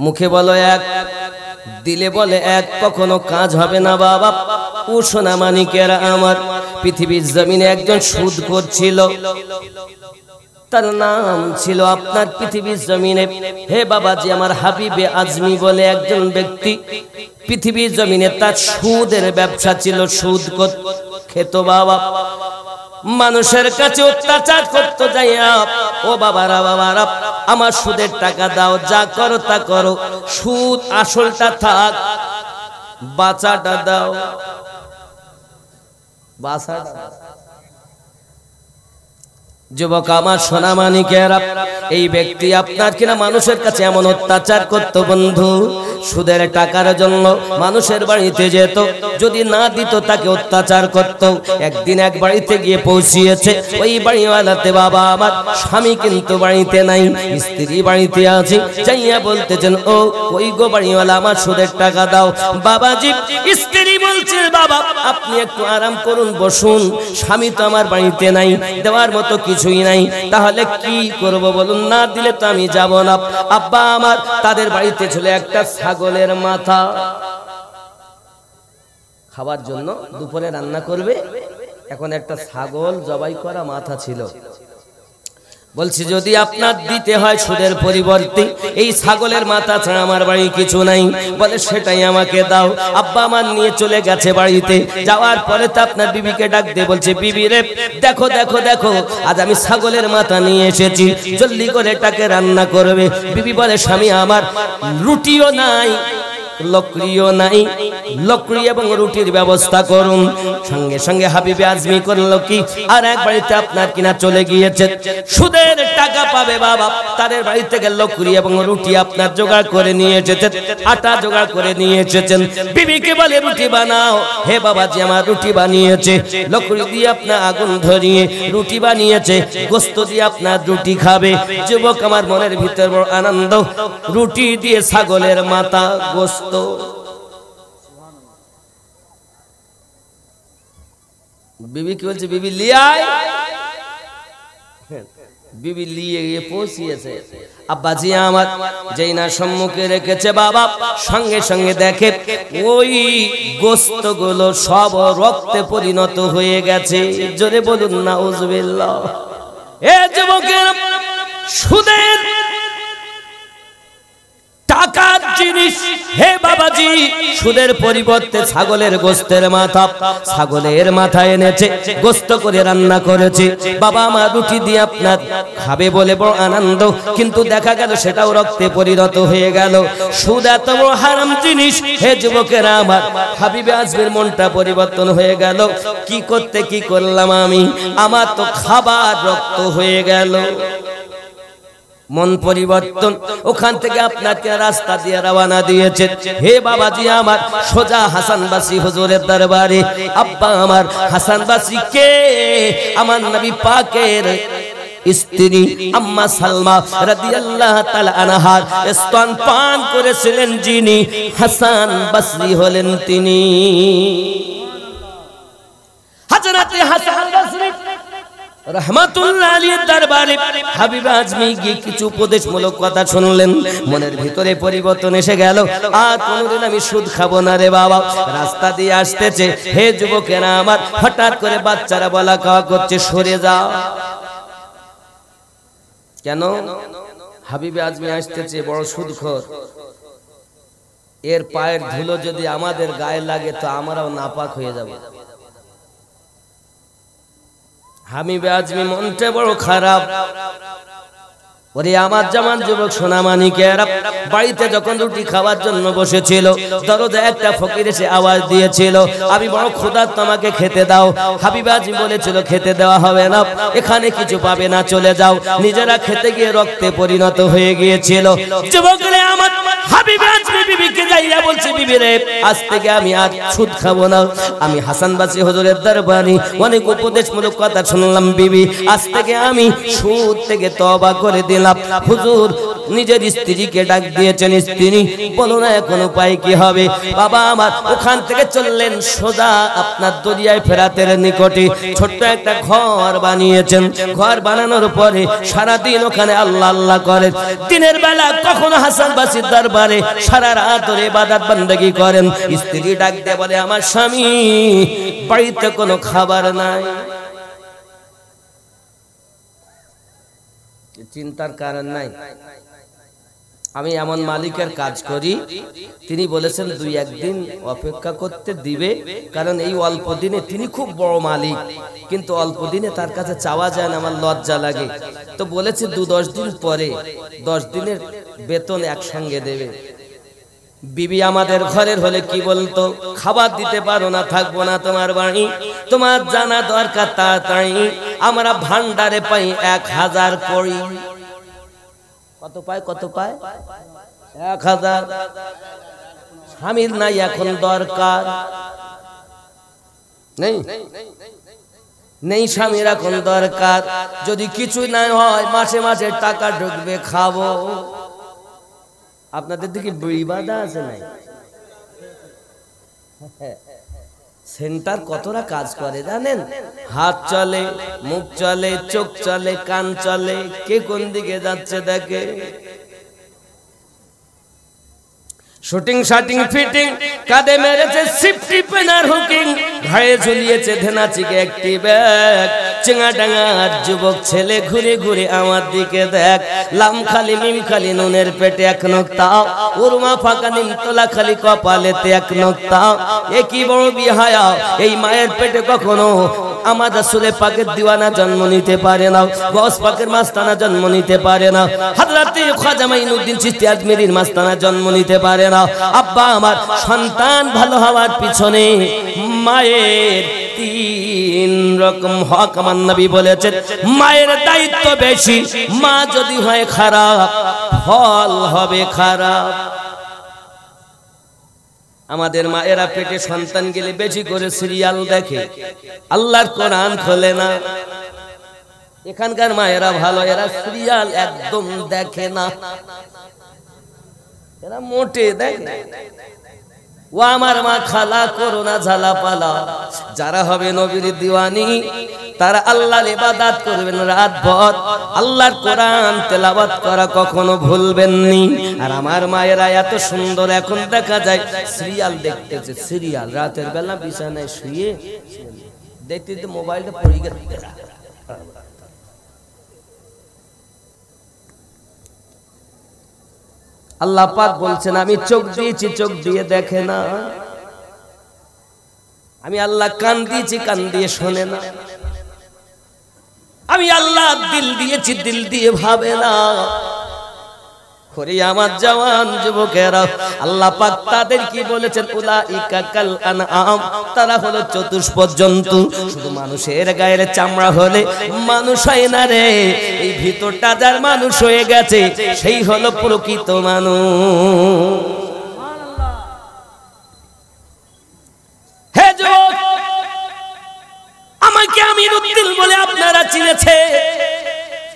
মুখে বলো এক, দিলে বলে এক, কখনো কাজ হবে না বাবা। ও সোনা মানিকেরা আমার, পৃথিবীর জমিনে একজন সুদখোর ছিল, তার নাম ছিল আপনার পৃথিবীর জমিনে, হে বাবাজি আমার, হাবিবে আজমি বলে একজন ব্যক্তি। পৃথিবীর জমিনে তার সুদের ব্যবসা ছিল, সুদ খেত বাবা, মানুষের কাছে অত্যাচার করতে যাইয়া, ও বাবারা বাবারা আমার সুদের টাকা দাও, যা করো তা করো, সুদ আসলটা থাক, বাঁচাটা দাও, বাঁচাটা। যুবক আমার সোনা মানিকেরা, এই ব্যক্তি আপনার কিনা মানুষের কাছে এমন অত্যাচার করত বন্ধু, সুদের টাকার জন্য মানুষের বাড়িতে যেত, যদি না দিত তাকে অত্যাচার করত। একদিন এক বাড়িতে গিয়ে পৌঁছিয়েছে, ওই বাড়িওয়ালাতে বাবা আমার স্বামী কিন্তু বাড়িতে নাই, স্ত্রী বাড়িতে আছে। যাইয়া বলতেছেন, ও ওই গো বাড়িওয়ালা, আমার সুদের টাকা দাও। বাবাজি স্ত্রী বলছে, বাবা আপনি একটু আরাম করুন, বসুন, স্বামী তো আমার বাড়িতে নাই, দেওয়ার মতো কিছুই নাই, তাহলে কি করব বলুন, না দিলে তো আমি যাব না। আব্বা আমার তাদের বাড়িতে ছিল একটা ছাগলের মাথা, খাবার জন্য দুপুরে রান্না করবে, এখন একটা ছাগল জবাই করা মাথা ছিল। বলছি যদি আপনার দিতে হয় সুদের পরিবর্তে এই ছাগলের মাথা ছাড়া আমার বাড়ি কিছু নাই, বলে সেটাই আমাকে দাও। আব্বা আমার নিয়ে চলে গেছে বাড়িতে, যাওয়ার পরে তো আপনার বিবিকে ডাক দিয়ে বলছে, বিবি রে দেখো দেখো দেখো, আজ আমি ছাগলের মাথা নিয়ে এসেছি, জলদি করে এটাকে রান্না করবে। বিবি বলে, স্বামী আমার রুটিও নাই, লকড়িও নাই, লকড়ি এবং রুটির ব্যবস্থা করুন। সঙ্গে সঙ্গে হাবিবে আজমি করলো কি, আর এক বাড়িতে আপনার কিনা চলে গিয়েছে, সুদের টাকা পাবে বাবা, তাদের বাড়ি থেকে লকড়ি এবং রুটি আপনার জোগাড় করে নিয়ে এসেছেন, আটা জোগাড় করে নিয়ে এসেছেন। বিবিকে বলে, রুটি বানাও। হে বাবাজি আমার রুটি বানিয়েছে, লকড়ি দিয়ে আপনার আগুন ধরিয়ে রুটি বানিয়েছে, গোস্ত দিয়ে আপনার রুটি খাবে। যুবক আমার মনের ভিতর বড় আনন্দ, রুটি দিয়ে ছাগলের মাথা, গোস্ত। বিবি কি বলছে, বিবি লিয়াই, বিবি লিয়ে গিয়ে পৌঁছিয়েছে। আব্বাজি আমার যেই না সম্মুখে রেখেছে বাবা, সঙ্গে সঙ্গে দেখে ওই গোস্ত গুলো সব রক্তে পরিণত হয়ে গেছে। জোরে বলুন নাউজুবিল্লাহ। এ যুবকের, সুদের টাকার জিনিস, হে বাবাজি সুদের পরিবর্তে ছাগলের গোস্তের মাথা, ছাগলের মাথা এনেছে, গোস্ত করে রান্না করেছে। বাবা আমার রুটি দিয়ে আপনার খাবে বলে বড় আনন্দ, কিন্তু দেখা গেল সেটাও রক্তে পরিণত হয়ে গেল। সুদ এত বড় হারাম জিনিস, হে যুবকেরা আমার, হাবিবে আজমির মনটা পরিবর্তন হয়ে গেল। কি করতে কি করলাম আমি, আমার তো খাবার রক্ত হয়ে গেল। মন পরিবর্তন, ওখান থেকে আপনাকে রাস্তা দিয়ে রওনা দিয়েছে। হে বাবাজি আমার, সোজা হাসানবাসী হুজুরের দরবারে। আব্বা আমার হাসানবাসী কে, আমার নবী পাকের স্ত্রী আম্মা সালমা রাদিয়াল্লাহু তাআলা আনহার স্তন পান করেছিলেন যিনি, হাসান বসরি হলেন তিনি। হযরত হাসান বসরি রহমাতুল্লাহ আলাইহির দরবারে হাবিবে আজমি গিয়ে কিছু উপদেশমূলক কথা শুনলেন, মনের ভিতরে পরিবর্তন এসে গেল। আর কোনোদিন আমি সুদ খাবো না রে বাবা। রাস্তা দিয়ে আসতেছে, হে যুবকেরা আমার, হঠাৎ করে বাচ্চারা বলা কাওয়া করছে, সরে যাও। কেন? হাবিবে আজমি আসতেছে, বড় সুদখোর, এর পায়ের ধুলো যদি আমাদের গায়ে লাগে তো আমরাও নাপাক হয়ে যাব। হাবিবে আজমি মনটা বড় খারাপ। ওরে আমার জামান যুবক সোনা মানিকেরা, বাড়িতে যখন রুটি খাওয়ার জন্য বসেছিল, দরজায় একটা ফকির এসে আওয়াজ দিয়েছিল, আমি বড় ক্ষুধার্ত, আমাকে খেতে দাও। হাবিবে আজমি বলেছিল, খেতে দেওয়া হবে না, এখানে কিছু পাবে না, চলে যাও। নিজেরা খেতে গিয়ে রক্তে পরিণত হয়ে গিয়েছিল। যুবকরা আমার, হাবিবে আজমি বিবিকে যাইয়া বলছে, বিবি রে আজ থেকে আমি আর সুদ খাবো না। আমি হাসানবাসী হুজুরের দরবারে অনেক উপদেশমূলক কথা শুনলাম, বিবি আজ থেকে আমি সুদ থেকে তওবা করে দিলাম। হুজুর নিজের স্ত্রীকে ডাক দিয়েছেন, স্ত্রী বলো না এখন উপায় কি হবে। বাবা আমার ওখান থেকে চললেন সোজা আপনার দরিয়ায় ফেরাতের নিকটে ছোট্ট একটা ঘর বানিয়েছেন। ঘর বানানোর পরে সারাদিন ওখানে আল্লাহ আল্লাহ করেন। দিনের বেলা কখনো হাসান বাসির দরবারে সারা রাত ধরে ইবাদত বندگی করেন। স্ত্রী ডাক দিয়ে বলে আমার স্বামী বাড়িতে কোনো খাবার নাই। চিন্তার কারণ নাই। আমি এমন মালিকের কাজ করি, তিনি বলেছেন 2-1 দিন অপেক্ষা করতে দিবে, কারণ এই অল্প দিনে তিনি খুব বড় মালিক, কিন্তু অল্প দিনে তার কাছে চাওয়া যায় না, আমার লজ্জা লাগে। তো বলেছে 2-10 দিন পরে 10 দিনের বেতন একসঙ্গে দেবে। বিবি আমাদের ঘরের হলে কি বলতো, খাবার দিতে পারো না, থাকবো না তোমার বাড়ি, তোমার জানা দরকার তাড়াতাড়ি। আমরা ভান্ডারে পাই 1000 কড়ি। কত পায়? কত পায়? 1000। স্বামীর নাই এখন দরকার নেই, নেই স্বামীর এখন দরকার। যদি কিছু না হয় মাসে মাসে টাকা ঢুকবে, খাবো। আপনাদের দিকে বিবাদা আছে নাই? সেন্টার কতটা কাজ করে জানেন? হাত চলে, মুখ চলে, চোখ চলে, কান চলে, কে কোন দিকে যাচ্ছে দেখে। শুটিং শাটিং ফিটিং, কাঁধে মেরেছে সিফটি পেনার হুকিং, ঘাড়ে ঝুলিয়েছে ধেনাচিকে একটি ব্যাগ। চেঙ্গাডাঙ্গার যুবক ছেলে ঘুরে ঘুরে আমার দিকে দেখ। লাম খালি মিম খালি নুনের পেটে 1 নোক্তা, উরমা ফাঁকা নিমতলা খালি কপালেতে 1 নোক্তা। এ কি বড় বিহায়া, এই মায়ের পেটে কখনো আমার রাসূলে পাকের দিওয়ানা জন্ম নিতে পারে না, গস পাকের মাস্তানা জন্ম নিতে পারে না, হযরতে খাজা মাইনুদ্দিন চিশতি আজমেরীর মাস্তানা জন্ম নিতে পারে না। আব্বা আমার সন্তান ভালো হওয়ার পিছনে মায়ের 3 রকম হক আমার নবী বলেছেন। মায়ের দায়িত্ব বেশি, মা যদি হয় খারাপ ফল হবে খারাপ। আমাদের মায়েরা পেটে সন্তান গেলে বেশি করে সিরিয়াল দেখে, আল্লাহর কোরআন খোলে না। এখানকার মায়েরা ভালো, এরা সিরিয়াল একদম দেখে না, এরা মোটে দেখে না। ও আমার মা খালা করো না ঝালা পালা। যারা হবে নবীর দিওয়ানি তারা আল্লাহর ইবাদত করবেন রাত ভর, আল্লাহর কোরআন তেলাওয়াত করা কখনো ভুলবেন নি। আর আমার মায়েরা এত সুন্দর, এখন দেখা যায় সিরিয়াল দেখতেছে, সিরিয়াল রাতের বেলা বিছানায় শুয়ে দেখতে দেখতে মোবাইলটা পড়ে গেছে। আল্লাহ পাক বলছেন আমি চোখ দিয়েছি, চোখ দিয়ে দেখে না। আমি আল্লাহ কান দিয়েছি, কান দিয়ে শোনে না। আমি আল্লাহ দিল দিয়েছি, দিল দিয়ে ভাবে না। করে আমার জওয়ান যুবকেরা, আল্লাহ পাক তাদের কি বলেছেন, উলাইকা কাল আনআম, তারা হলো চতুষ্পদ জন্তু। শুধু মানুষের গায়ের চামড়া হলে মানুষ হয় না রে, এই ভিতরটা যার মানুষ হয়ে গেছে সেই হলো প্রকৃত মানুষ। হে যুবক, আমাকে আমিরউদ্দিন বলে আপনারা চিনেছে।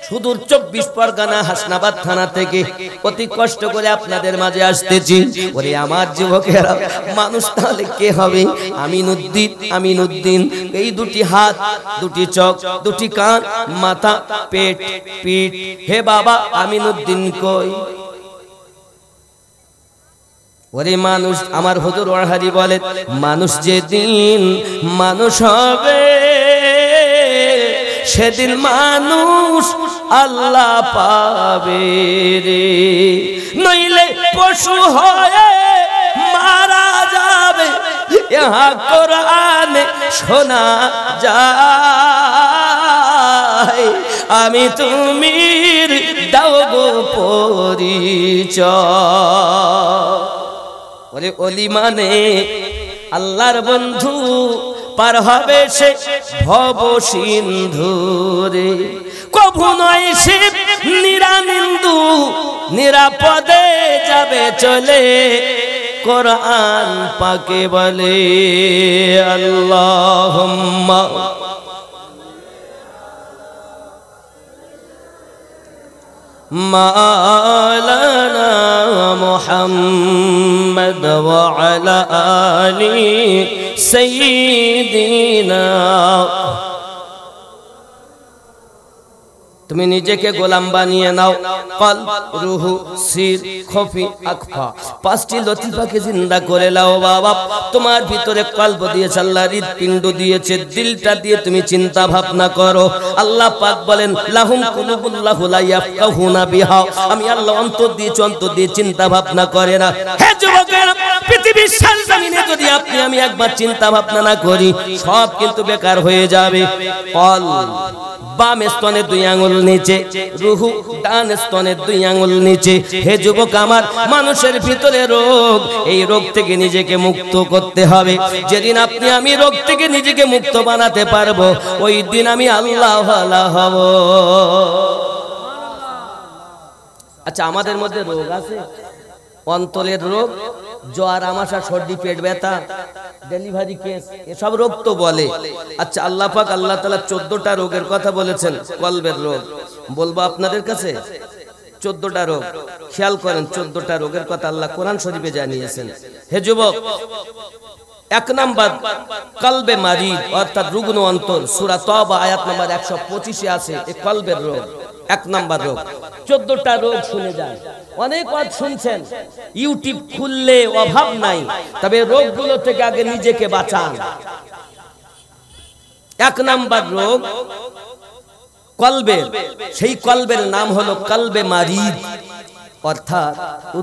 সুদূর 24 পরগনা হাসনাবাদ থানা থেকে অতি কষ্ট করে আপনাদের মাঝে আসতেছি। ওরে আমার যুবকেরা, মানুষ তাহলে কে হবে? আমিনউদ্দিন, আমিনউদ্দিন। এই 2টি হাত, 2টি চোখ, 2টি কান, মাথা, পেট, পিঠ। হে বাবা, আমিনউদ্দিন কই? ওরে মানুষ, আমার হুজুর ওয়াহারি বলে, মানুষ যেদিন মানুষ হবে সেদিন মানুষ আল্লাহ পাবে রে, নইলে পশু হয়ে মারা যাবে। ইহা কোরআনে শোনা যায়, আমি তুমি দাও গো পরিচয়। ওরে ওলি মানে আল্লাহর বন্ধু, পার হবে সে ভব সিন্ধুরে। কভু নয় সে নিরানিন্দু, নিরাপদে যাবে চলে। কোরআন পাকে বলে আল্লাহুম্মা মাওলানা মুহাম্মদ ওয়া আলা আলি সাইয়্যিদিনা। তুমি নিজেকে গোলাম বানিয়ে নাও। কলব, রুহু, সির, খফি, আকফা, পাঁচটি লতিফাকে জিন্দা করে নাও বাবা। তোমার ভিতরে কলব দিয়েছে আল্লাহ, হৃদপিণ্ড দিয়েছে, দিলটা দিয়ে তুমি চিন্তা ভাবনা করো। আল্লাহ পাক বলেন লাহুম কুলুবুল্লাহু লা ইয়াফকাহুনা বিহা। আমি আল্লাহ অন্তর দিয়েছি, অন্তর দিয়ে চিন্তা ভাবনা করে না। হে যুবকেরা, পৃথিবীর জমিনে যদি আপনি আমি একবার চিন্তা ভাবনা না করি, সব কিন্তু বেকার হয়ে যাবে। কল বাম স্তনে 2 আঙ্গুল নিচে, রুহু ডান স্তনে 2 আঙ্গুল নিচে। হে যুবক আমার, মানুষের ভিতরে রোগ, এই রোগ থেকে নিজেকে মুক্ত করতে হবে। যেদিন আপনি আমি রোগ থেকে নিজেকে মুক্ত বানাতে পারবো, ওই দিন আমি আল্লাহ ওয়ালা হব। আচ্ছা, আমাদের মধ্যে রোগ আছে, অন্তরের রোগ, জ্বর, আমাশা, সর্দি, পেট ব্যথা, ডেলিভারি কেস, এসব রোগ তো বলে। আচ্ছা, আল্লাহ পাক আল্লাহ তাআলা 14টা রোগের কথা বলেছেন। কলবের রোগ বলবো আপনাদের কাছে, 14টা রোগ। খেয়াল করেন, 14টা রোগের কথা আল্লাহ কোরআন শরীফে জানিয়েছেন। হে যুবক, 1 নাম্বার কলবে মারিদ, অর্থাৎ রুগ্ন অন্তর। সূরা তওবা আয়াত নাম্বার 125 আছে এই কলবের রোগ, 1 নাম্বার রোগ। 14টা রোগ শুনে যান। অনেক ওয়াজ শুনছেন, ইউটিউব খুললে অভাব নাই, তবে রোগগুলো থেকে আগে নিজেকে বাঁচান। 1 নাম্বার রোগ কলবের, সেই কলবের নাম হলো কলবে মারিদ, অর্থাৎ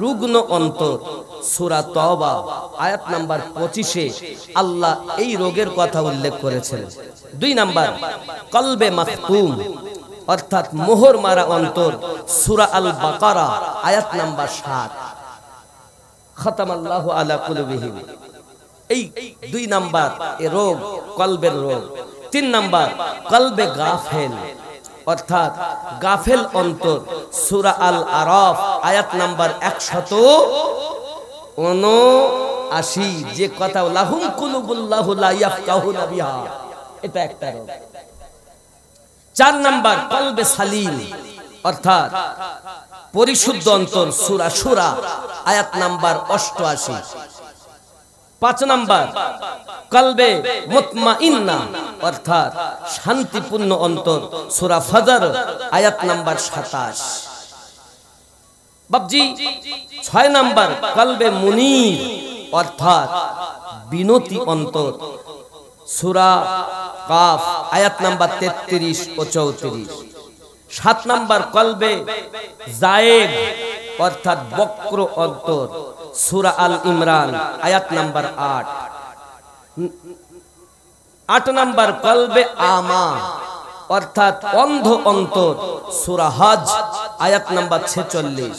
রুগ্ন অন্তর। সূরা তওবা আয়াত নাম্বার 25-এ আল্লাহ এই রোগের কথা উল্লেখ করেছেন। 2 নাম্বার কলবে মাখতুম, অর্থাৎ মোহর মারা অন্তর। সূরা আল বাকারা আয়াত নাম্বার 7, খাতামাল্লাহু আলা কুলুবিহিম। এই 2 নাম্বার এ রোগ, কলবের রোগ। 3 নাম্বার কলবে গাফেল, অর্থাৎ গাফেল অন্তর। সূরা আল আরাফ আয়াত নাম্বার 179, যে কথা লাহুম কুলুবুল্লাহু লা ইয়াফকাহুনা বিহা, এটা একটা রোগ। 4 নাম্বার কলবে সালিম, অর্থাৎ পরিশুদ্ধ অন্তর। সূরা শুরা আয়াত নাম্বার 88। 5 নাম্বার কলবে মুতমাইন্না, অর্থাৎ শান্তিপূর্ণ অন্তর। সূরা ফজর আয়াত নাম্বার 27। বাবজি 6 নাম্বার কলবে মুনীর, অর্থাৎ বিনতি অন্তর। সূরা কাফ আয়াত নাম্বার 33 ও 34। 7 নাম্বার কলবে জায়েগ, অর্থাৎ বক্র অন্তর। সূরা আল ইমরান আয়াত নাম্বার 8। 8 নাম্বার কলবে আমা, অর্থাৎ অন্ধ অন্তর। সূরা হজ আয়াত নাম্বার 46।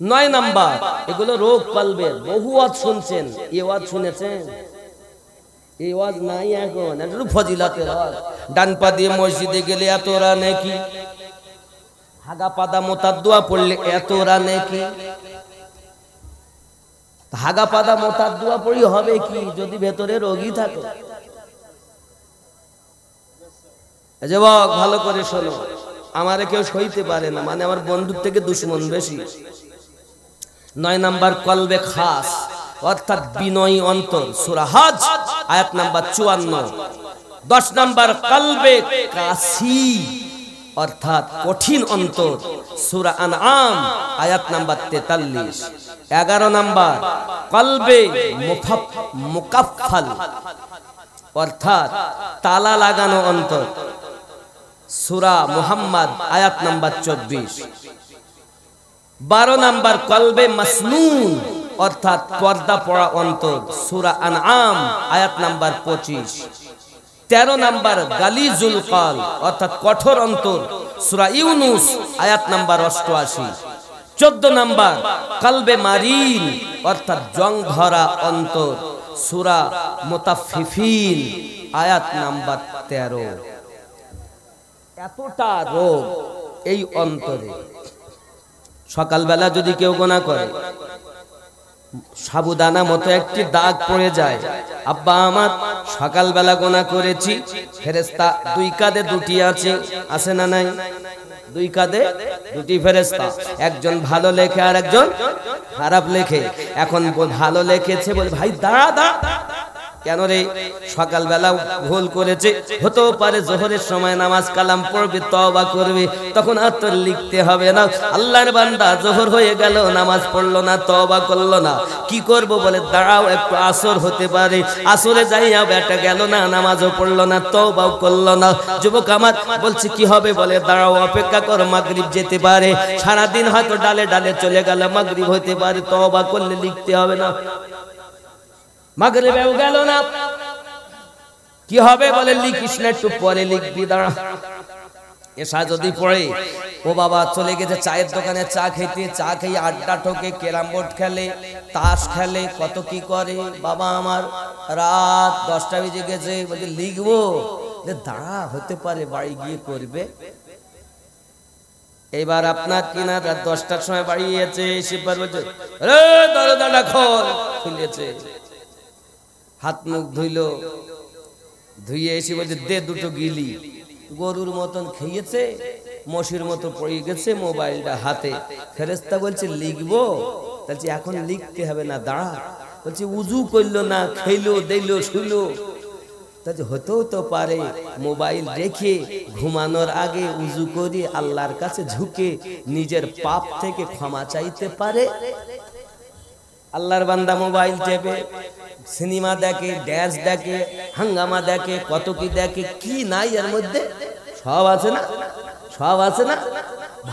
9 নাম্বার, এগুলো রোগ কলবের। বহু ওয়াজ শুনছেন, এই ওয়াজ শুনেছেন? এই ওয়াজ নাই এখন, একটু ফজিলতের ওয়াজ। ডান পা দিয়ে মসজিদে গেলে এতরা নেকি, হাগা পাদা মোতার দোয়া পড়লে এতরা নেকি। হাগা পাদা মোতার দোয়া পড়ি হবে কি যদি ভেতরে রোগী থাকে? যুবক ভালো করে শোনো, আমারে কেউ সইতে পারে না, মানে আমার বন্ধুর থেকে দুশমন বেশি। 9 নাম্বার কলবে খাস, অর্থাৎ বিনয়ী অন্তর। সূরা হজ আয়াত নাম্বার 54। 10 নাম্বার কলবে কাসি, অর্থাৎ কঠিন অন্তর। সূরা আনআম আয়াত নাম্বার 43। 11 নাম্বার কলবে মুকাফফাল, অর্থাৎ তালা লাগানো অন্তর। সূরা মুহাম্মদ আয়াত নাম্বার 24। 12 নাম্বার কলবে মাসনুন, অর্থাৎ পর্দা পড়া অন্তর। সূরা আনআম আয়াত নাম্বার 25। 13 নাম্বার গালিজুল কল, অর্থাৎ কঠোর অন্তর। সূরা ইউনুস আয়াত নাম্বার 88। 14 নাম্বার কলবে মারিন, অর্থাৎ জং ধরা অন্তর। সূরা মুতাফফিফিন আয়াত নাম্বার 13। এতটা রোগ এই অন্তরে। সকালবেলা যদি কেউ গোনা করে, সাবুদানা মতো একটি দাগ পড়ে যায়, আব্বা আমার সকালবেলা গোনা করেছি, ফেরেশতা 2 কাঁধে 2টি আছে, আছে না নাই? দুই কাঁধে দুটি ফেরেশতা, একজন ভালো লেখে আর একজন খারাপ লেখে। এখন ভালো লিখেছে বলে ভাই দাঁড়া দাঁড়া, কেন রে? সকালবেলা ভুল করেছে, হতেও পারে জোহরের সময় নামাজ কালাম পড়বে, তওবা করবে, তখন আর তোর লিখতে হবে না। আল্লাহর বান্দা জোহর হয়ে গেল, নামাজ পড়লো না, তওবা করলো না, কি করব? বলে দাঁড়াও একটু, আসর হতে পারে, আসরে যাইয়া বেটা গেল না, নামাজও পড়লো না, তওবাও করলো না। যুবক আমার বলছে কি হবে? বলে দাঁড়াও, অপেক্ষা করো, মাগরিব যেতে পারে, সারাদিন হয়তো ডালে ডালে চলে গেল, মাগরিব হতে পারে, তওবা করলে লিখতে হবে না। মাগরিবেও গেল না, কি হবে? বলে লিখিস না, একটু পরে লিখবি, দাঁড়া। এসা যদি পড়ে, ও বাবা চলে গেছে চায়ের দোকানে চা খেতে, চা খেয়ে আড্ডা ঠোকে, ক্যারাম বোর্ড খেলে, তাস খেলে, কত কি করে। বাবা আমার রাত 10টা বেজে গেছে, বলছে লিখবো, দাঁড়া হতে পারে বাড়ি গিয়ে করবে। এবার আপনার কিনা রাত 10টার সময় বাড়ি গিয়েছে, শিববার বলছে রে দরজাটা খোল, খুলেছে, হাত মুখ ধুইল, ধুইয়ে এসে বলছে দে দুটো গিলি। গরুর মতন খেয়েছে, মশির মতো পড়ে গেছে, মোবাইলটা হাতে। ফেরেশতা বলছে লিখবো? বলছে এখন লিখতে হবে না, দাঁড়া। বলছে উজু করলো না, খেলো দিল শুলো, তাহলে হতেও তো পারে মোবাইল রেখে ঘুমানোর আগে উজু করে আল্লাহর কাছে ঝুঁকে নিজের পাপ থেকে ক্ষমা চাইতে পারে। আল্লাহর বান্দা মোবাইল টেপে সিনেমা দেখে, ড্যান্স দেখে, হাঙ্গামা দেখে, কত কি দেখে, কি নাই এর মধ্যে? সব আছে না, সব আছে না,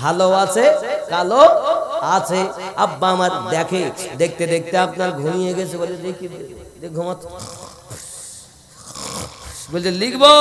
ভালো আছে, কালো আছে। আব্বা আমার দেখে, দেখতে দেখতে আপনার ঘুমিয়ে গেছে, বলে দেখি ঘুমাতো, বলছে লিখবো।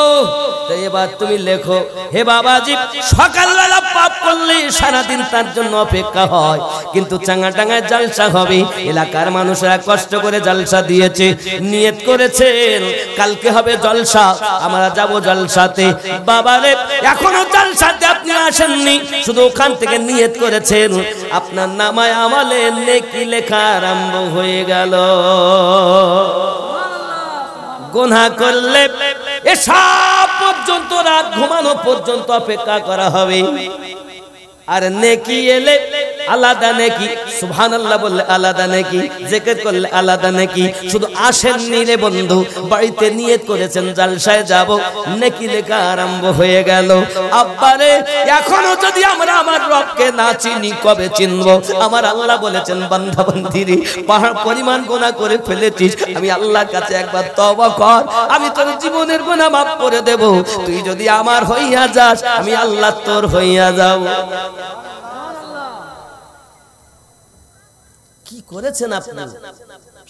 তো এবার তুমি লেখো। হে বাবাজি, সকালবেলা পাপ করলে সারাদিন তার জন্য অপেক্ষা হয়, কিন্তু চাঙ্গা টাঙ্গায় জালসা হবে, এলাকার মানুষরা কষ্ট করে জালসা দিয়েছে, নিয়ত করেছেন কালকে হবে জলসা, আমরা যাব জলসাতে। বাবারে এখনো জলসাতে আপনি আসেননি, শুধু ওখান থেকে নিয়ত করেছেন, আপনার নামায় আমলে নেকি লেখা আরম্ভ হয়ে গেল। গুনাহ করলে এসা পর্যন্ত, রাত ঘুমানো পর্যন্ত অপেক্ষা করা হবে, আর নেকি এলে আলাদা নেকি, সুবহানাল্লাহ বললে আলাদা নেকি, জিকির করলে আলাদা নেকি। শুধু আসেননি রে বন্ধু, বাড়িতে নিয়ত করেছেন জালসায় যাব, নেকি লেখা আরম্ভ হয়ে গেল। আব্বারে এখনো যদি আমরা আমার রবকে না চিনি, কবে চিনব? আমার আল্লাহ বলেছেন বান্দা বান্দিরে, পাহাড় পরিমাণ গুনাহ করে ফেলেছিস, আমি আল্লাহর কাছে একবার তওবা কর, আমি তোর জীবনের গুনাহ মাফ করে দেব। তুই যদি আমার হইয়া যাস, আমি আল্লাহ তোর হইয়া যাব। কি করেছেন আপনি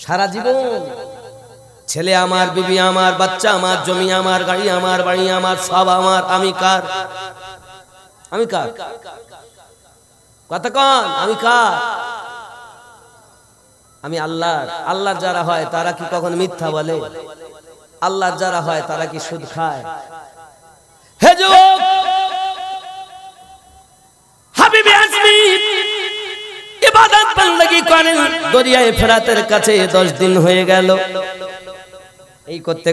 সারা জীবন? ছেলে আমার, বিবি আমার, বাচ্চা আমার, জমি আমার, গাড়ি আমার, বাড়ি আমার, সব আমার। আমি কার? আমি কার? কথা কন, আমি কার? আমি আল্লাহর। আল্লাহর যারা হয় তারা কি কখনো মিথ্যা বলে? আল্লাহর যারা হয় তারা কি সুদ খায়? হে যুবক, হাবিবে আজমি ইবাদত বندگی করেন দরিয়ায়ে ফেরাতের কাছে, 10 দিন হয়ে গেল। এই করতে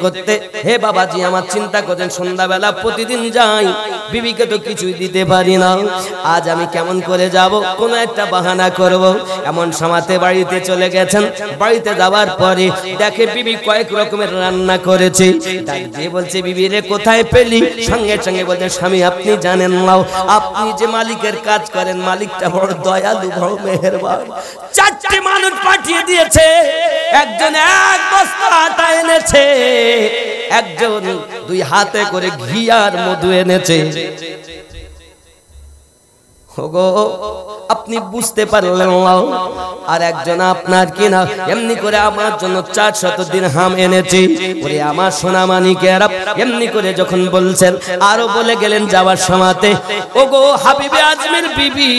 করতে হে বাবাজি আমার চিন্তা করেন, সন্ধ্যাবেলা প্রতিদিন যাই, বিবিকে তো কিছুই দিতে পারি না, আজ আমি কেমন করে যাব? কোন একটা বাহানা করব। এমন সময়তে বাড়িতে চলে গেছেন, বাড়িতে যাওয়ার পরে দেখে বিবি কয়েক রকমের রান্না করেছে। ডাক দিয়ে বলছে বিবি রে কোথায় পেলি? সঙ্গে সঙ্গে বলছে স্বামী আপনি জানেন না, আপনি যে মালিকের কাজ করেন, মালিকটা বড় দয়ালু, বড় মেহেরবান, 4টে মানুষ পাঠিয়ে দিয়েছে, একজন 1 বস্তা আটা এনেছে, একজন 2 হাতে করে ঘি আর মধু এনেছে। ওগো আপনি বুঝতে পারলেন না, আর একজন আপনার কিনা এমনি করে আমার জন্য 400 দিরহাম এনেছে। ওরে আমার সোনা মানিকেরা, এমনি করে যখন বলছেন, আরো বলে গেলেন যাওয়ার সময়তে, ওগো হাবিবে আজমির বিবি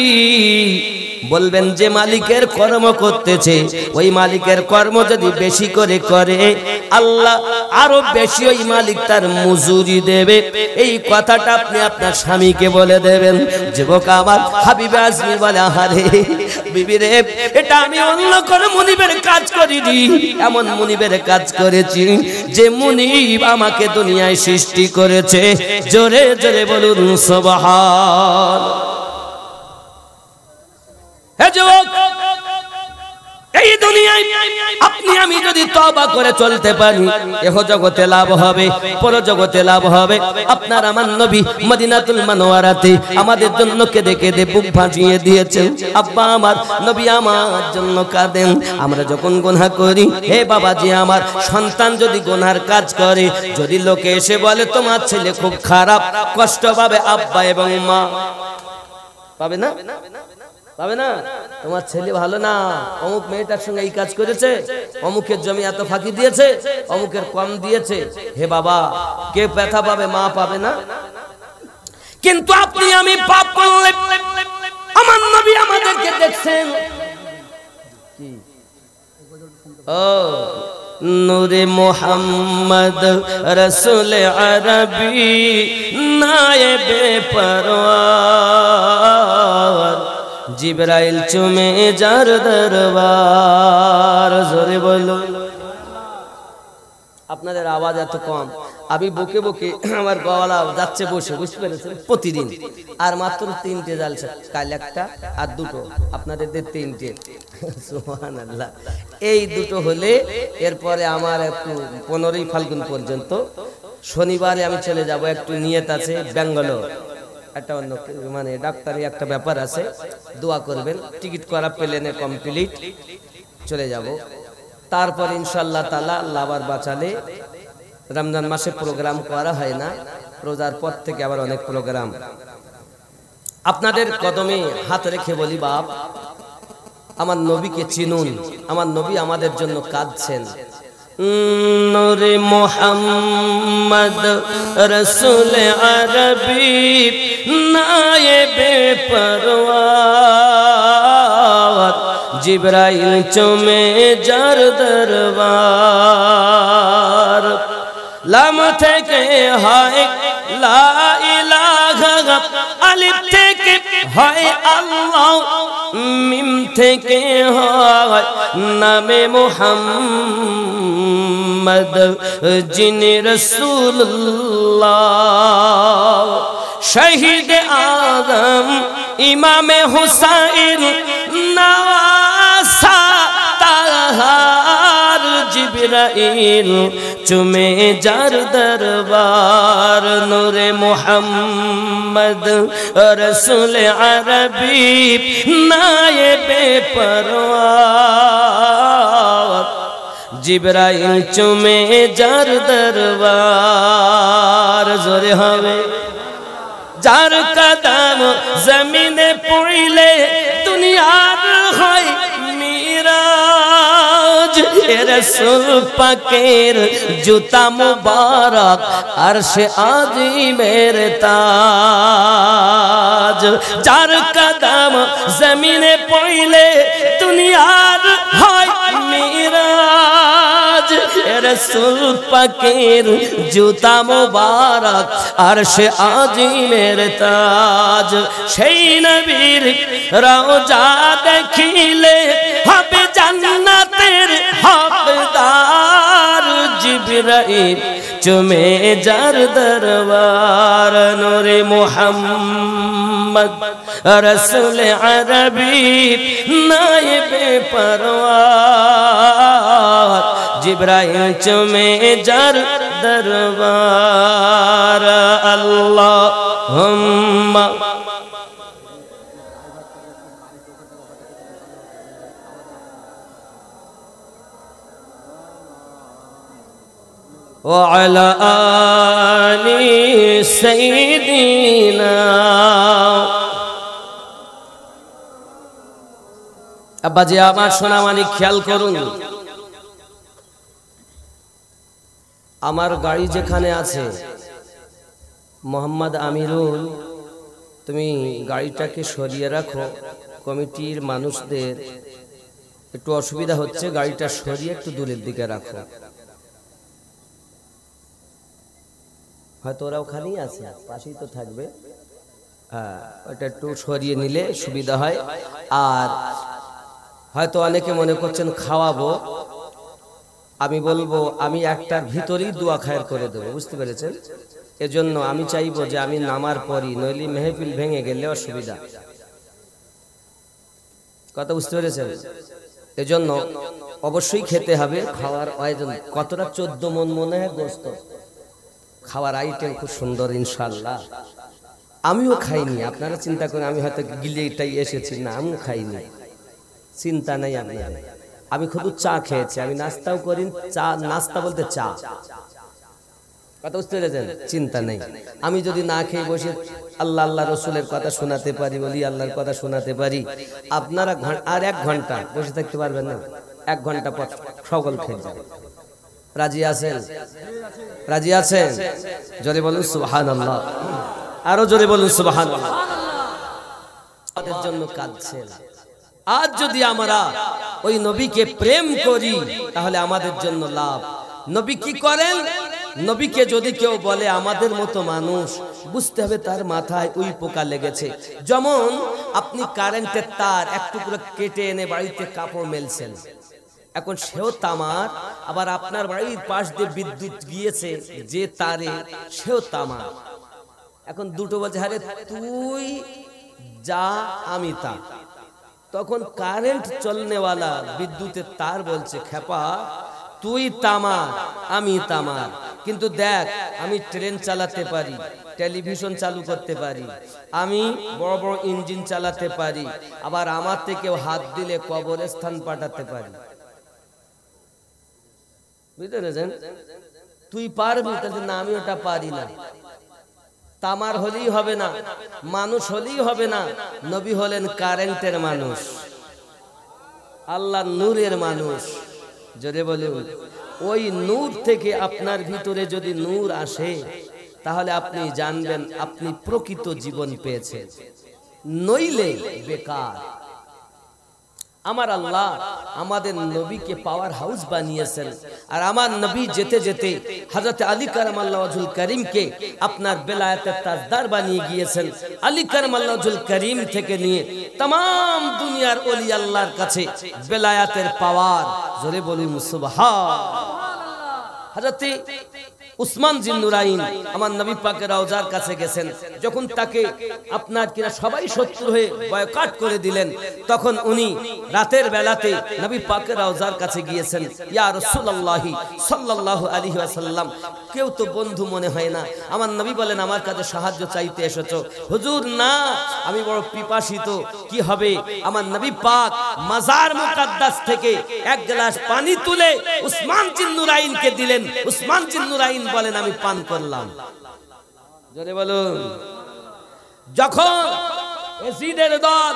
বলবেন যে মালিকের কর্ম করতেছে ওই মালিকের কর্ম যদি বেশি করে করে আল্লাহ আরো বেশি ওই মালিক তার মজুরি দেবে। এই কথাটা আপনি আপনার স্বামীকে বলে দেবেন। যুবক আমার হাবিবে আজমি বলে, আহারে বিবি রে, এটা আমি অন্য কোন মুনিবের কাজ করিনি, এমন মুনিবের কাজ করেছি যে মুনিব আমাকে দুনিয়ায় সৃষ্টি করেছে। জোরে জোরে বলুন সুবহান। হে যুবক, এই দুনিয়ায় আপনি আমি যদি তওবা করে চলতে পারি ইহ জগতে লাভ হবে, পরজগতে লাভ হবে। আপনার আমার নবী মদিনাতুল মুনাওয়ারাতে আমাদের জন্য কেঁদে কেঁদে বুক ভাজিয়ে দিয়েছেন। আব্বা আমার, নবী আমার জন্য কাঁদেন। আমরা যখন গুনাহ করি, হে বাবাজি আমার, সন্তান যদি গুনার কাজ করে, যদি লোকে এসে বলে তোমার ছেলে খুব খারাপ, কষ্ট পাবে আব্বা এবং মা। পাবে না? পাবে না? তোমার ছেলে ভালো না, অমুক মেয়েটার সঙ্গে এই কাজ করেছে, অমুকের জমি এত ফাঁকি দিয়েছে, অমুকের কম দিয়েছে। হে বাবা, কে ব্যথা পাবে? মা পাবে না? কিন্তু আপনি আমি পাপ করলে আমার নবী আমাদেরকে দেখছেন। ও নূরে মুহাম্মদ রসুল আরবি নায়েবে পরওয়ার, জিবরাইল চুমে যার দরবার। জোরে বলো। আপনাদের আওয়াজ এত কম, আমি বকে বকে আমার গলা যাচ্ছে বসে, বুঝতে পেরেছেন? প্রতিদিন আর মাত্র 3টে জালসা, কাল একটা আর 2টো, আপনাদের 3টে। সুবহানাল্লাহ। এই 2টো হলে এরপরে আমার একটু 15ই ফাল্গুন পর্যন্ত শনিবারে আমি চলে যাব, একটু নিয়ত আছে ব্যাঙ্গালোর, একটা অন্য মানে ডাক্তারি একটা ব্যাপার আছে, দোয়া করবেন। টিকিট করা প্লেনে কমপ্লিট, চলে যাব। তারপর ইনশাআল্লাহ তাআলা আল্লাহ আবার বাঁচালে রমজান মাসে প্রোগ্রাম করা হয় না, রোজার পর থেকে আবার অনেক প্রোগ্রাম। আপনাদের কদমে হাত রেখে বলি, বাপ আমার নবীকে চিনুন, আমার নবী আমাদের জন্য কাঁদছেন। নূরে মুহাম্মদ রসুল আরবি নায়েবে পরওয়ার, জিবরাইল চুমে যার দরবার। লাম থেকে হয় লা ইলাহা, আলিফ থেকে হয় আল্লাহ, মিম থেকে হয় নামে মুহাম্মদ যিনি রাসূলুল্লাহ। শহীদ আজম ইমামে হুসাইন নওয়াসা তাহার, জিবরাইল চুমে যার দরবার। নূরে মুহাম্মদ রসুল আরবি নায়েবে পরওয়ার, জিবরাইল চুমে যার দরবার। জোরে হবে। যার কদম জমিনে পড়িলে দুনিয়ার হয় মিরাজ, রাসূল পাকের জুতা মুবারক আরশে আজিমের তাজ। যার কদম জমিনে পড়িলে দুনিয়ার হয় মিরাজ, রাসূল পাকের জুতা মুবারক আরশে আজিমের তাজ। সেই নবীর রওজা দেখিলে হবে জান্নাতের হকদার, জিবরাইল চুমে যার দরবার। নূরে মুহাম্মদ রসুল আরবি নায়েবে পরওয়ার, জিবরাইল চুমে যার দরবার। আল্লাহুম্মা وعلى آل سيدنا। আব্বাজি আমার সোনা মানিক, খেয়াল করুন, আমার গাড়ি যেখানে আছে, মোহাম্মদ আমিরুল, তুমি গাড়িটাকে সরিয়ে রাখো, কমিটির মানুষদের একটু অসুবিধা হচ্ছে, গাড়িটা সরিয়ে একটু দূরের দিকে রাখো। হয়তো ওরা ওখানেই আছে, পাশেই তো থাকবে। হ্যাঁ, ওটা একটু সরিয়ে নিলে সুবিধা হয়। আর হয়তো অনেকে মনে করছেন খাওয়াবো, আমি বলবো আমি একটার ভিতরেই দোয়া খায়ের করে দেবো, বুঝতে পেরেছেন? এজন্য আমি চাইবো যে আমি নামার পরই, নইলে মেহফিল ভেঙে গেলে অসুবিধা। কথা বুঝতে পেরেছেন? এজন্য অবশ্যই খেতে হবে। খাওয়ার আয়োজন কতটা 14 মন মনে হয় গোস্ত, খাওয়ার আইটেম খুব সুন্দর ইনশাআল্লাহ। আমিও খাইনি, আপনারা চিন্তা করেন আমি হয়তো গিলেটাই এসেছি, না আমিও খাইনি, চিন্তা নেই আপনার। আমি শুধু চা খেয়েছি, আমি নাস্তাও করি, চা নাস্তা বলতে চা। কথা বুঝতে পেরেছেন? চিন্তা নেই। আমি যদি না খেয়ে বসে আল্লাহ আল্লাহ রসুলের কথা শোনাতে পারি, বলি আল্লাহর কথা শোনাতে পারি, আপনারা আর 1 ঘন্টা বসে থাকতে পারবেন না। 1 ঘন্টা পর সকল খেয়ে যাবে। রাজি আছেন? রাজি আছেন? জোরে বলুন সুবহানাল্লাহ, আরো জোরে বলুন সুবহানাল্লাহ। আমাদের জন্য কাঁদছে। আজ যদি আমরা ওই নবীকে প্রেম করি তাহলে আমাদের জন্য লাভ। নবী কি করেন? নবীকে যদি কেউ বলে আমাদের মতো মানুষ, বুঝতে হবে তার মাথায় ওই পোকা লেগেছে। যেমন আপনি কারেন্টের তার এক টুকরো কেটে এনে বাড়িতে কাপড় মেলছেন, এখন সেও তামার, আবার আপনার বাড়ির পাশ দিয়ে বিদ্যুৎ গিয়েছে যে তারে, সেও তামার। এখন দুটো বলছে আরে তুই যা আমি তা। তখন কারেন্ট চলনেওয়ালা বিদ্যুতের তার বলছে খেপা তুই তামার আমি তামার, কিন্তু দেখ আমি ট্রেন চালাতে পারি, টেলিভিশন চালু করতে পারি, আমি বড় বড় ইঞ্জিন চালাতে পারি, আবার আমার থেকেও হাত দিলে কবরস্থান পাঠাতে পারি। বুঝতে পেরেছেন? তুই পারবি? না আমি ওটা পারি না। তামার হলেই হবে না, মানুষ হলেই হবে না। নবী হলেন কারেন্টের মানুষ, আল্লাহ নূরের মানুষ। যদি বলুন ওই নূর থেকে আপনার ভিতরে যদি নূর আসে তাহলে আপনি জানবেন আপনি প্রকৃত জীবন পেয়েছেন, নইলে বেকার। আমার আল্লাহ আমাদের নবীকে পাওয়ার হাউস বানিয়েছেন, আর আমার নবী যেতে যেতে হযরত আলী কারামাল্লাহু ওয়াজহুল করিমকে আপনার বেলায়েতের তাজদার বানিয়ে গিয়েছেন। আলী কারামাল্লাহু ওয়াজহুল করিম থেকে নিয়ে तमाम দুনিয়ার ওলি আল্লাহর কাছে বেলায়েতের পাওয়ার। জোরে বলুন সুবহানাল্লাহ। হযরত উসমান জিন্নুরাইন আমার নবী পাকের রওজার কাছে গেছেন, যখন তাকে আপনার কিনা সবাই শত্রু হয়ে বয়কট করে দিলেন, তখন উনি রাতের বেলাতে নবী পাকের রওজার কাছে গিয়েছেন। ইয়া রাসূলুল্লাহ সাল্লাল্লাহু আলাইহি ওয়াসাল্লাম, কেউ তো বন্ধু মনে হয় না। আমার নবী বলেন আমার কাছে সাহায্য চাইতে এসেছো? হুজুর না, আমি বড় পিপাসিত, কি হবে? আমার নবী পাক মাজার মুকাদ্দাস থেকে 1 গ্লাস পানি তুলে উসমান জিন্নুরাইনকে দিলেন। উসমান জিন্নুরাইন বলেন আমি পান করলাম। জোরে বলুন। যখন ইয়াজিদের দল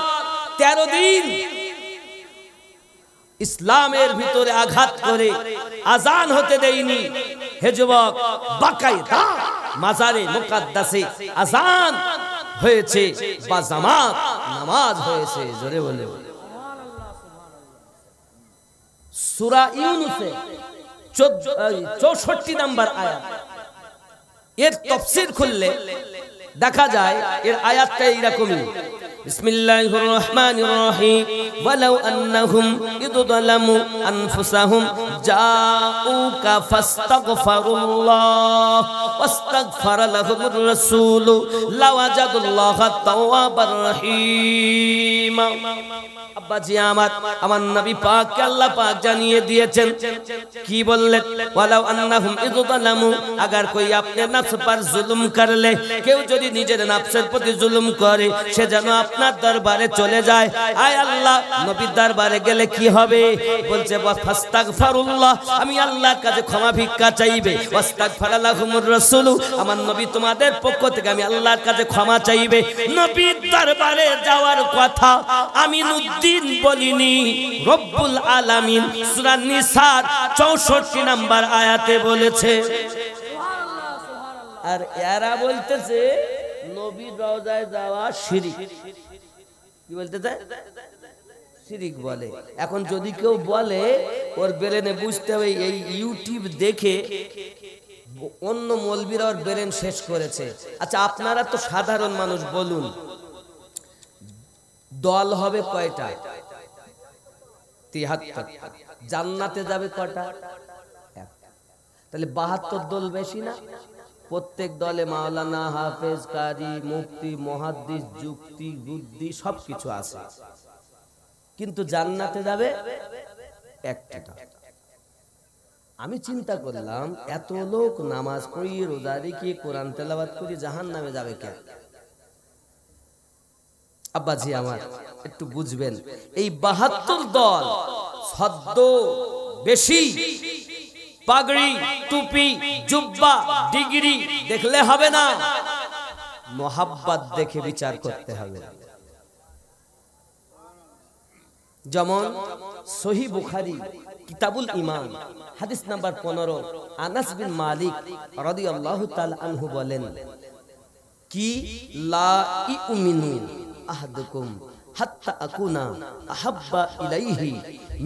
13 দিন ইসলামের ভিতরে আঘাত করে আজান হতে দেয়নি, হে যুবক বাকায়দা মাজারে মুকাদ্দাসে আজান হয়েছে বা জামাত নামাজ হয়েছে। জোরে বলুন। সূরা ইউনূসে 64 নম্বর আয়াত, এর তাফসীর খুললে দেখা যায় এর আয়াতটা এইরকমই। বিসমিল্লাহির রহমানির রহিম ওয়ালাউ আন্নাহুম ইযলামু আনফুসাহুম জাউকা ফাস্তাগফিরুল্লাহ ওয়াস্তাগফারা লাহুমুর রাসূল লাওয়াজাদুল্লাহা তাওয়াবার রহিম। আব্বাজি আমার নবী পাককে আল্লাহ পাক জানিয়ে দিয়েছেন, কি বললেন? ওয়ালাউ আন্নাহুম ইযলামু, अगर कोई अपने नफ्स पर जुल्म कर ले, কেউ যদি নিজের নফসের প্রতি জুলুম করে সে যেন আপনার দরবারে চলে যায়। আয় আল্লাহ নবীর দরবারে গেলে কি হবে? বলছে ফাস্তাগফিরুল্লাহ, আমি আল্লাহর কাছে ক্ষমা ভিক্ষা চাইবে। ওয়াস্তাগফারা লাহুমুর রাসূল, আমার নবী তোমাদের পক্ষ থেকে আমি আল্লাহর কাছে ক্ষমা চাইবে। নবীর দরবারে যাওয়ার কথা আমিনুদ্দিন বলিনি, রব্বুল আলামিন সূরা নিসার 64 নম্বর আয়াতে বলেছে। আর এরা বলতেছে নবীর রওজায় যাওয়া শিরক। কি বলতে চায়? শিরিক বলে। এখন যদি কেউ বলে, ওর ব্রেনে বুঝতে হবে এই ইউটিউব দেখে অন্য মৌলবীরা ওর ব্রেন শেষ করেছে। আচ্ছা আপনারা তো সাধারণ মানুষ, বলুন দল হবে কয়টা? 73। জান্নাতে যাবে কয়টা? তাহলে 72 দল বেশি না? প্রত্যেক দলে মাওলানা, হাফেজ, কারি, মুফতি, মুহাদ্দিস, যুক্তি, বুদ্ধি সবকিছু আছে, কিন্তু জান্নাতে যাবে একটা। আমি চিন্তা করলাম এত লোক নামাজ পড়ি, রোজা রেখে, কোরআন তেলাওয়াত করি, জাহান্নামে যাবে কেন? আব্বাজি আমার একটু বুঝবেন, এই 72 দল সদ্য বেশি পাগড়ি, টুপি, জুব্বা, ডিগ্রি দেখলে হবে না, মোহাব্বত দেখে বিচার করতে হবে। যেমন সহিহ বুখারী কিতাবুল ঈমান হাদিস নাম্বার 15, আনাস বিন মালিক রাদিয়াল্লাহু তাআলা আনহু বলেন, কি লা ইউমিনু আহাদুকুম হাত্তা আকুনা আহাব্বা ইলাইহি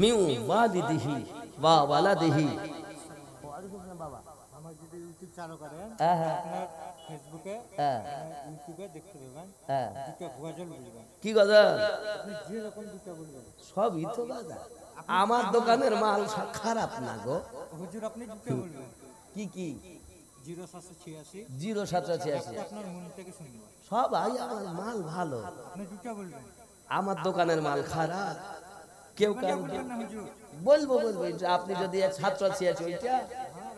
মিন ওয়ালিদিহি ওয়া ওয়ালাদিহি। আমার যদি ইউটিউব চালু করেন, হ্যাঁ ফেসবুকে, ইউটিউবে দেখতে পাবেন, দুটো গজল বলবেন। কি গজল? আপনি যে রকম দুটো বলবেন সবই তো বাজা। আমার দোকানের মাল খারাপ না গো হুজুর, আপনি দুটো বলবেন। কি কি? 0786 0786। আপনার মন থেকে শুনবো। সবাই আমার মাল ভালো, আপনি দুটো বলবেন। আমার দোকানের মাল খারাপ। কেউ কারো বলবেন না হুজুর, বলবো এটা আপনি যদি 786 ওইটা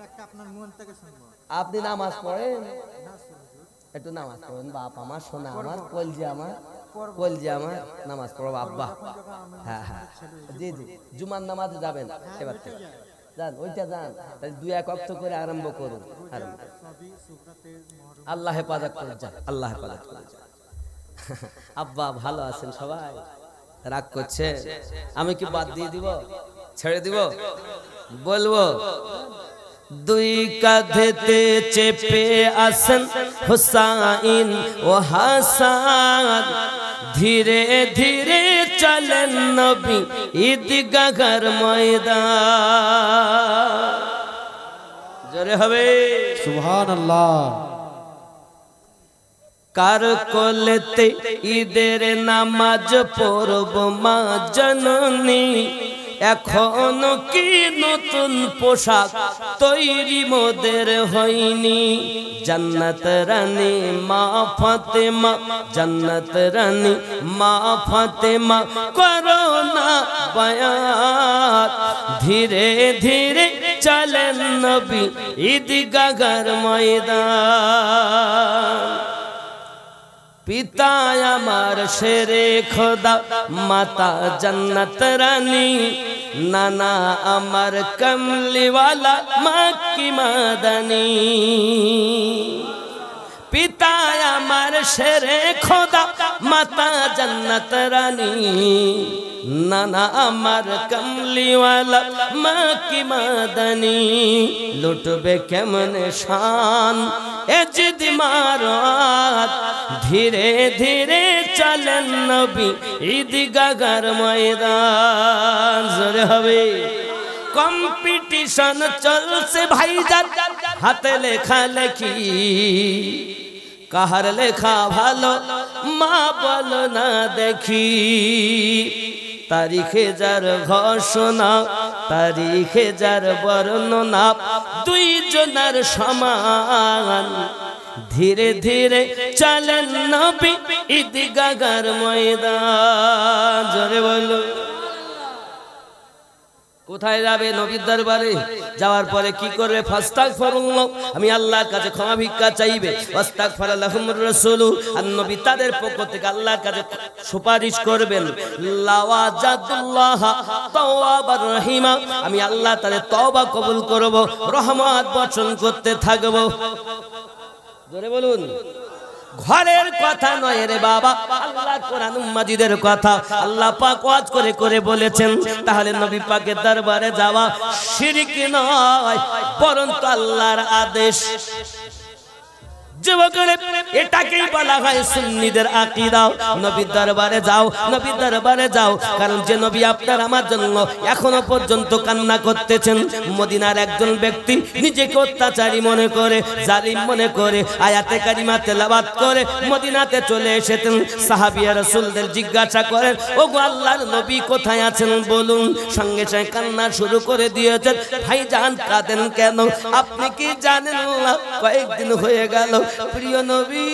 একটা আপনার মন থেকে শুনবো। আপনি নামাজ পড়েন, না হুজুর, একটু নামাজ পড়েন। বাপ আমার, সোনা আমার, কলজি আমার, নামাজ পড়ো আব্বা। হ্যাঁ জি জুমার নামাজে যাবেন এবার থেকে, যান ওইটা যান, তাহলে 2-1 ওয়াক্ত করে আরম্ভ করুন। আল্লাহ হেফাজত করে যান, আল্লাহ হেফাজত করে যান। আব্বা ভালো আছেন সবাই? রাগ করছে? আমি কি বাদ দিয়ে দিব, ছেড়ে দিব? বলবো দুই কাঁধেতে চেপে আসেন হুসাইন ও হাসান, ধীরে ধীরে চলেন নবী ঈদগাহর ময়দান। জোরে হবে সুবহানাল্লাহ। কার কোলেতে ঈদের নামাজ পড়ব মা জননী, এখনো কি নতুন পোশাক তৈরি মোদের হয়নি। জান্নাত রানী মা ফাতেমা, জান্নাত রানী মা ফাতেমা, করোনা বায়াত, ধীরে ধীরে চলেন নবী ঈদগাহর ময়দান। পিতা আমার শেরে খোদা, মাতা জান্নাত রানী, নানা আমার কমলিওয়ালা মক্কি মাদানী। পিতা আমার শেরে খোদা, মাতা জান্নাত রানী, নানা আমার কমলিওয়ালা মক্কি মাদানী। লুটবে কেমন শান এজিদ মারাত, ধীরে ধীরে চলেন নবী ঈদগাহর ময়দান। জোরে হবে। কম্পিটিশন চলছে ভাইজান, হাতে লেখা লেখি, কাহার লেখা ভালো মা বলো না দেখি। তারিখে যার ঘোষণা, তারিখে যার বর্ণনা, দুইজনের সমান, ধীরে ধীরে চলেন নবী ঈদগাহর ময়দান। জোরে বলো। কোথায় যাবে? নবীর দরবারে যাওয়ার পরে কি করবে? ফাস্তাগফিরুল্লাহ, আমি আল্লাহর কাছে ক্ষমা ভিক্ষা চাইবে। ওয়াস্তাগফার লাহুমুর রাসূল, আর নবী তাদের পক্ষ থেকে আল্লাহর কাছে সুপারিশ করবেন। লাওয়াজাদুল্লাহ তাওয়াবার রহিমা, আমি আল্লাহ তাদের তওবা কবুল করব, রহমত বর্ষণ করতে থাকব। জোরে বলুন। ঘরের কথা নয় রে বাবা, আল্লাহ কোরআন মাজিদের কথা আল্লাহ পাক ওয়াজ করে করে বলেছেন। তাহলে নবী পাকের দরবারে যাওয়া শিরক নয়, বরং আল্লাহর আদেশ। যুবকরা এটাকেই বলা হয় সুন্নিদের আকীদা। নবীর দরবারে যাও, নবীর দরবারে যাও, কারণ যে নবী আপনার আমার জন্য এখনো পর্যন্ত কান্না করতেছেন। মদিনার একজন ব্যক্তি নিজেকে অত্যাচারী মনে করে, জালিম মনে করে আয়াতে কারিমা তেলাওয়াত করে মদিনাতে চলে এসেছেন। সাহাবিয়া রাসূলদের জিজ্ঞাসা করেন, ওগো আল্লাহর নবী কোথায় আছেন বলুন। সঙ্গে সঙ্গে কান্না শুরু করে দিয়েছেন। ভাইজান কাঁদেন কেন? আপনি কি জানেন না কয়েকদিন হয়ে গেল প্রিয় নবী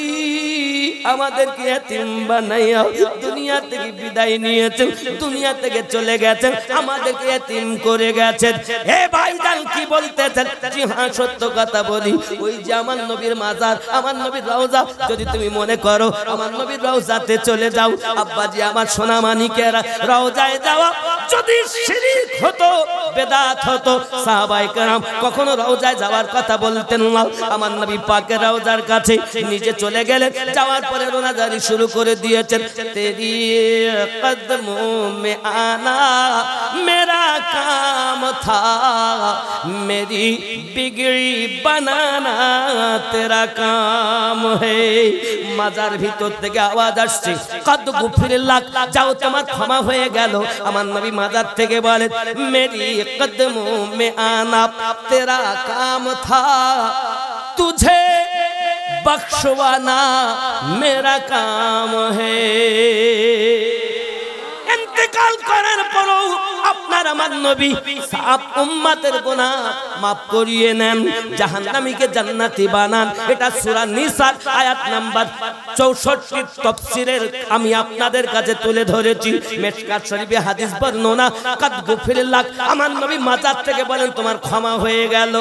আমাদেরকে এতিম বানাইয়া দুনিয়া থেকে বিদায় নিয়েছেন, দুনিয়া থেকে চলে গেছেন, আমাদেরকে এতিম করে গেছেন। হে ভাইজান কি বলতেছেন? জি হ্যাঁ সত্য কথা বলি। ওই যে আমার নবীর মাজার, আমার নবীর রওজা, যদি তুমি মনে করো আমার নবীর রওজাতে চলে যাও। আব্বাজি আমার সোনা মানিকেরা, রওজায় যাওয়া যদি শিরক হতো, বেদাত হতো, সাহাবায়ে কেরাম কখনো রওজায় যাওয়ার কথা বলতেন না। আমার নবী পাকের রওজার কাছে নিজে চলে গেলেন, যাওয়ার পরে রোনাজারি শুরু করে দিয়েছেন। তেরি কদমোं में आना मेरा काम था, मेरी बिगड़ी बनाना तेरा काम है। মাজার ভিতর থেকে আওয়াজ আসছে, কদ গুফিরিল্লাহ, যাও তোমার ক্ষমা হয়ে গেল। আমার নবী মাজার থেকে বলেন, মেরি কদমোं में आना तेरा काम था, तुझे बख्शवाना मेरा काम है। इंतकाल করার পরও আপনার আমার নবী সব উম্মতের গুনাহ maaf করিয়ে নেন, জাহান্নামীকে জান্নাতি বানান। এটা সূরা নিসার আয়াত নাম্বার 64 তাফসীরের আমি আপনাদের কাছে তুলে ধরেছি। মিশকাত শরীফে হাদিস বর্ণনা, কদ গুফিরিল্লাহ, আমার নবী মাজার থেকে বলেন তোমার ক্ষমা হয়ে গেল।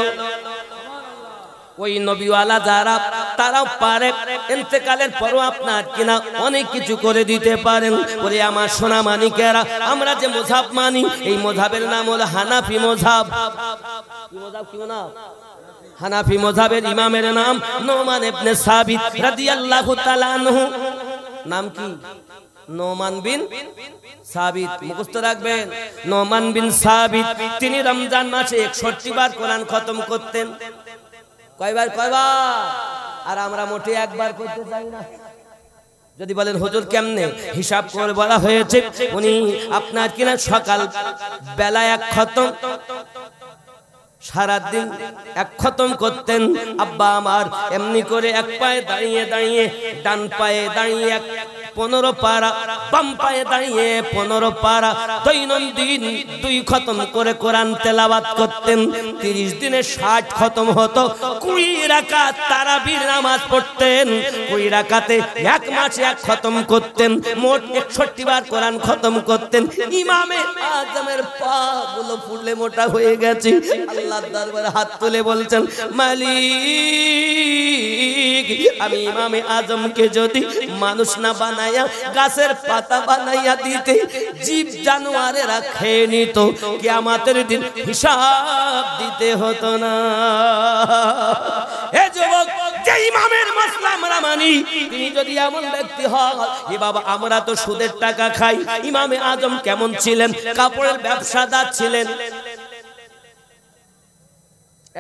ওই নবীওয়ালা যারা তারাও পারে ইন্তেকালের পরও আপনার কিনা অনেক কিছু করে দিতে পারেন। ওরে আমার সোনা মানিকেরা, আমরা যে মুযহাব মানি এই মুযহাবের নাম হলো হানাফি মুযহাব। কি মুযহাব? কি নাম? হানাফি মুযহাবের ইমামের নাম নোমান ইবনে সাবিত রাদিয়াল্লাহু তাআলা আনহু। নাম কি? নোমান বিন সাবিত। মুখস্থ রাখবেন, নোমান বিন সাবিত। তিনি রমজান মাসে 61 বার কোরআন খতম করতেন। কয়বার? কয়বার? আর আমরা মোটে একবার করতে চাই না। যদি বলেন হুজুর কেমনে, হিসাব করে বলা হয়েছে উনি আপনার কিনা সকাল বেলা এক খতম, সারা দিন এক খতম করতেন। আব্বা আমার এমনি করে এক পায়ে দাঁড়িয়ে দাঁড়িয়ে, ডান পায়ে দাঁড়িয়ে 15 পারা, বাম পায়ে দাঁড়িয়ে 15 পারা, দৈনন্দিন 2 খতম করে কোরআন তেলাওয়াত করতেন। 30 দিনে 60 খতম হতো। 20 রাকাত তারাবির নামাজ পড়তেন। 20 রাকাতে এক মাসে 1 খতম করতেন। মোট 61 বার কোরআন খতম করতেন। ইমামে আজমের পা গুলো ফুলে মোটা হয়ে গেছে। আল্লাহর দরবারে হাত তুলে বলছেন, মালিক আমি ইমামে আজমকে যদি মানুষ না বানায়া গাছের পাতা বানাইয়া দিতে, জীব জানোয়ারেরা খেয়ে নিত, কিয়ামতের দিন হিসাব দিতে হতো না। হে যুবক, যে ইমামের মাসলা আমরা মানি, তিনি যদি এমন ব্যক্তি হয়, এ বাবা আমরা তো সুদের টাকা খাই। ইমামে আজম কেমন ছিলেন? কাপড়ের ব্যবসাদার ছিলেন।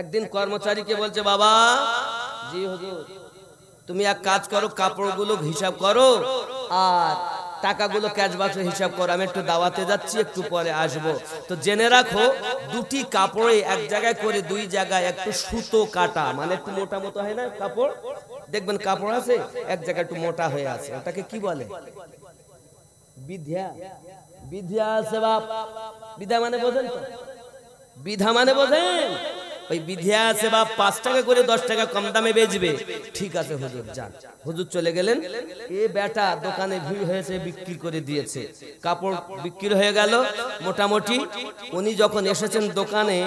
একদিন কর্মচারীকে বলছে, বাবা জি হুজুর, তুমি এক কাজ করো, কাপড়গুলো হিসাব করো আর টাকাগুলো ক্যাশ বাক্সে হিসাব করো, আমি একটু দাওয়াতে যাচ্ছি, একটু পরে আসবো। তো জেনে রাখো, 2টি কাপড়ে এক জায়গায় করে 2 জায়গায় একটু সুতো কাটা, মানে একটু মোটা মতো হয় না কাপড়, দেখবেন কাপড় আছে এক জায়গায় একটু মোটা হয়ে আছে, ওটাকে কি বলে? বিধিয়া। বিধিয়া আছে বাপ। বিধা মানে বোঝেন তো? বিধা মানে বোঝেন? ওই বিধিয়া আছে বাপ, 5 টাকা করে 10 টাকা কম দামে বেচবে। ঠিক আছে হুজুর যান। হুজুর চলে গেলেন। এ বেটা দোকানে ভিড় হয়েছে, বিক্রি করে দিয়েছে, কাপড় বিক্রি হয়ে গেল মোটামুটি। উনি যখন এসেছেন দোকানে,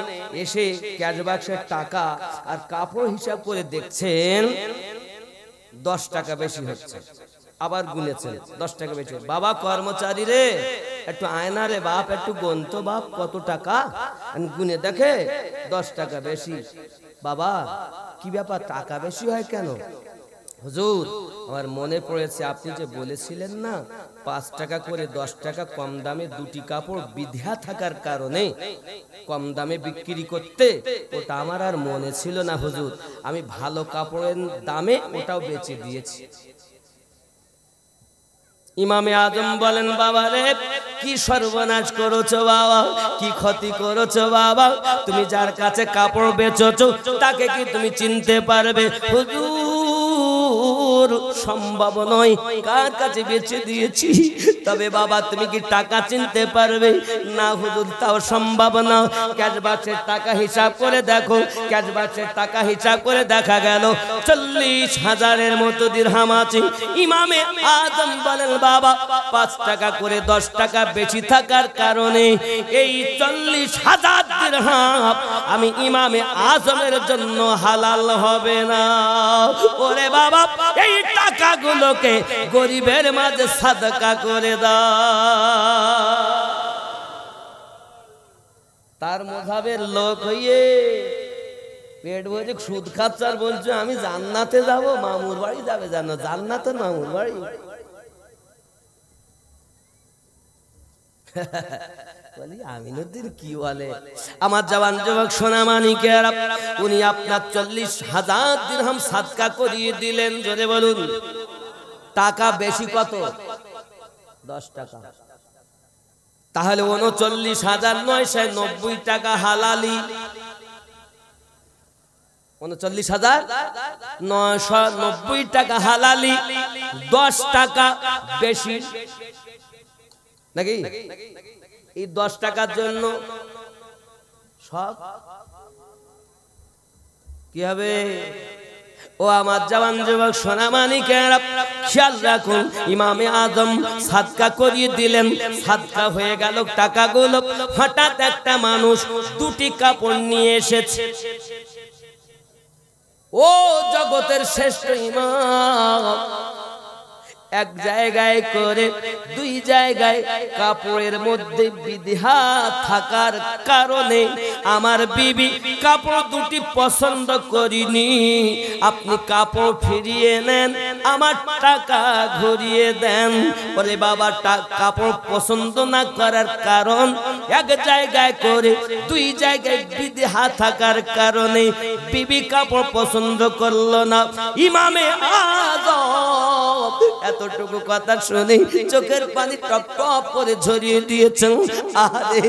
এসে ক্যাশ বাক্সের টাকা আর কাপড় হিসাব করে দেখছেন 10 টাকা বেশি হচ্ছে। আবার গুনেছেন 10 টাকা বেশি। বাবা কর্মচারী রে, একটু আয়না রে বাপ, একটু গন্ত বাপ, কত টাকা? গুনে দেখে 10 টাকা বেশি। বাবা কি ব্যাপার, টাকা বেশি হয় কেন? হুজুর আমার মনে পড়েছে, আপনি যে বলেছিলেন না 5 টাকা করে 10 টাকা কম দামে 2টি কাপড় বিধিয়া থাকার কারণে কম দামে বিক্রি করতে, ওটা আমার আর মনে ছিল না হুজুর, আমি ভালো কাপড়ের দামে ওটাও বেচে দিয়েছি। ইমামে আজম বলেন, বাবা রে কি সর্বনাশ করেছো বাবা, কি ক্ষতি করেছো বাবা, তুমি যার কাছে কাপড় বেচেছো তাকে কি তুমি চিনতে পারবে? হুজুর সম্ভব নয়, কার কাছে বেচে দিয়েছি, তবে বাবা তুমি কি টাকা চিনতে পারবে? না হুজুর তাও সম্ভব না। ক্যাশ বাক্সের টাকা হিসাব করে দেখো, ক্যাশ বাক্সের টাকা হিসাব করে দেখা গেল 40,000-এর মতো দিরহাম আছে। ইমামে আজম বলেন, বাবা 5 টাকা করে 10 টাকা বেশি থাকার কারণে এই 40,000 দিরহাম আমি ইমামে আজমের জন্য হালাল হবে না। ওরে বাবা এই টাকাগুলোকে গরিবের মাঝে সাদকা করে দাও। তার মজাবের লোক হইয়ে পেট ভরে সুদ খাচ্ছে আর বলছে আমি জান্নাতে যাব, মামুর বাড়ি যাবে, জানো জান্নাতের মামুর বাড়ি। বলি আমিনুদ্দিন কি বলে? আমার জওয়ান যুবক সোনা মানিকেরা, উনি আপনার 40,000 দিরহাম সাদকা করিয়ে দিলেন, জোরে বলুন। টাকা বেশি কত? 10 টাকা। তাহলে 39,990 টাকা হালালি। 39,990 টাকা হালালি, 10 টাকা বেশি নাকি? এই 10 টাকার জন্য সব কি হবে? ও আমার জওয়ান যুবক সোনা মানিকেরা, খেয়াল রাখুন, ইমামে আজম সাদকা করিয়ে দিলেন, সাদকা হয়ে গেল টাকাগুলো। হঠাৎ একটা মানুষ 2টি কাপড় নিয়ে এসেছে। ও জগতের শ্রেষ্ঠ ইমাম এক জায়গায় করে 2 জায়গায় কাপড়ের মধ্যে বিধা থাকার কারণে আমার বিবি কাপড় 2টি পছন্দ করিনি, আপনি কাপড় ফিরিয়ে নেন, আমার টাকা ঘুরিয়ে দেন। বলে বাবা কাপড় পছন্দ না করার কারণ, এক জায়গায় করে 2 জায়গায় বিধা থাকার কারণে বিবি কাপড় পছন্দ করলো না। ইমামে আজম এতটুকু কথা শুনে চোখের পানি টপ টপ করে ঝরিয়ে দিয়েছেন। আরে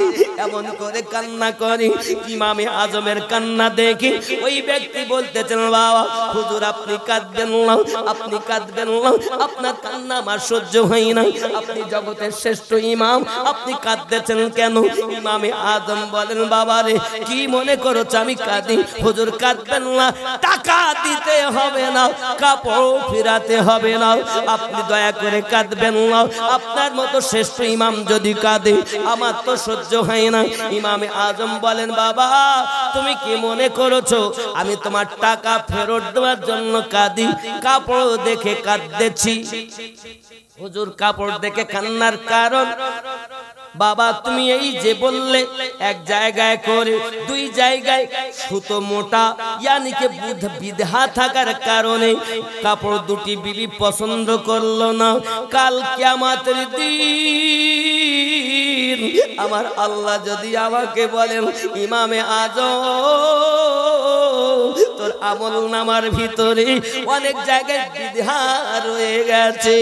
এমন করে কান্না করে। ইমামে আজমের কান্না দেখে ওই ব্যক্তি বলতেছেন, বাবা হুজুর আপনি কাঁদবেন না, আপনি কাঁদবেন না, আপনার কান্না আমার সহ্য হয় না, আপনি জগতের শ্রেষ্ঠ ইমাম, আপনি কাঁদতেছেন কেন? ইমামে আজম বলেন, বাবা রে কি মনে করছো আমি কাঁদি? হুজুর কাঁদবেন না, টাকা দিতে হবে না, কাপড় ফিরাতে হবে না, আপনি দয়া করে কাঁদবেন না। আপনার মতো শ্রেষ্ঠ ইমাম যদি কাঁদে আমার তো সহ্য হয় না। ইমামে আজম বলেন, বাবা তুমি কি মনে করেছো আমি তোমার টাকা ফেরত দেওয়ার জন্য কাঁদি? কাপড় দেখে কাঁদতেছি। হুজুর কাপড় দেখে কান্নার কারণ? বাবা তুমি এই যে বললে এক জায়গায় করে 2 জায়গায় সুতো মোটা, ইয়ানি কে বিধা থাকার কারণে কাপড় 2টি বিবি পছন্দ করলো না। কাল কিয়ামতের দিন আমার আল্লাহ যদি আমাকে বলেন, ইমামে আজম তোর আমল নামার ভিতরে অনেক জায়গায় বিধা রয়ে গেছে,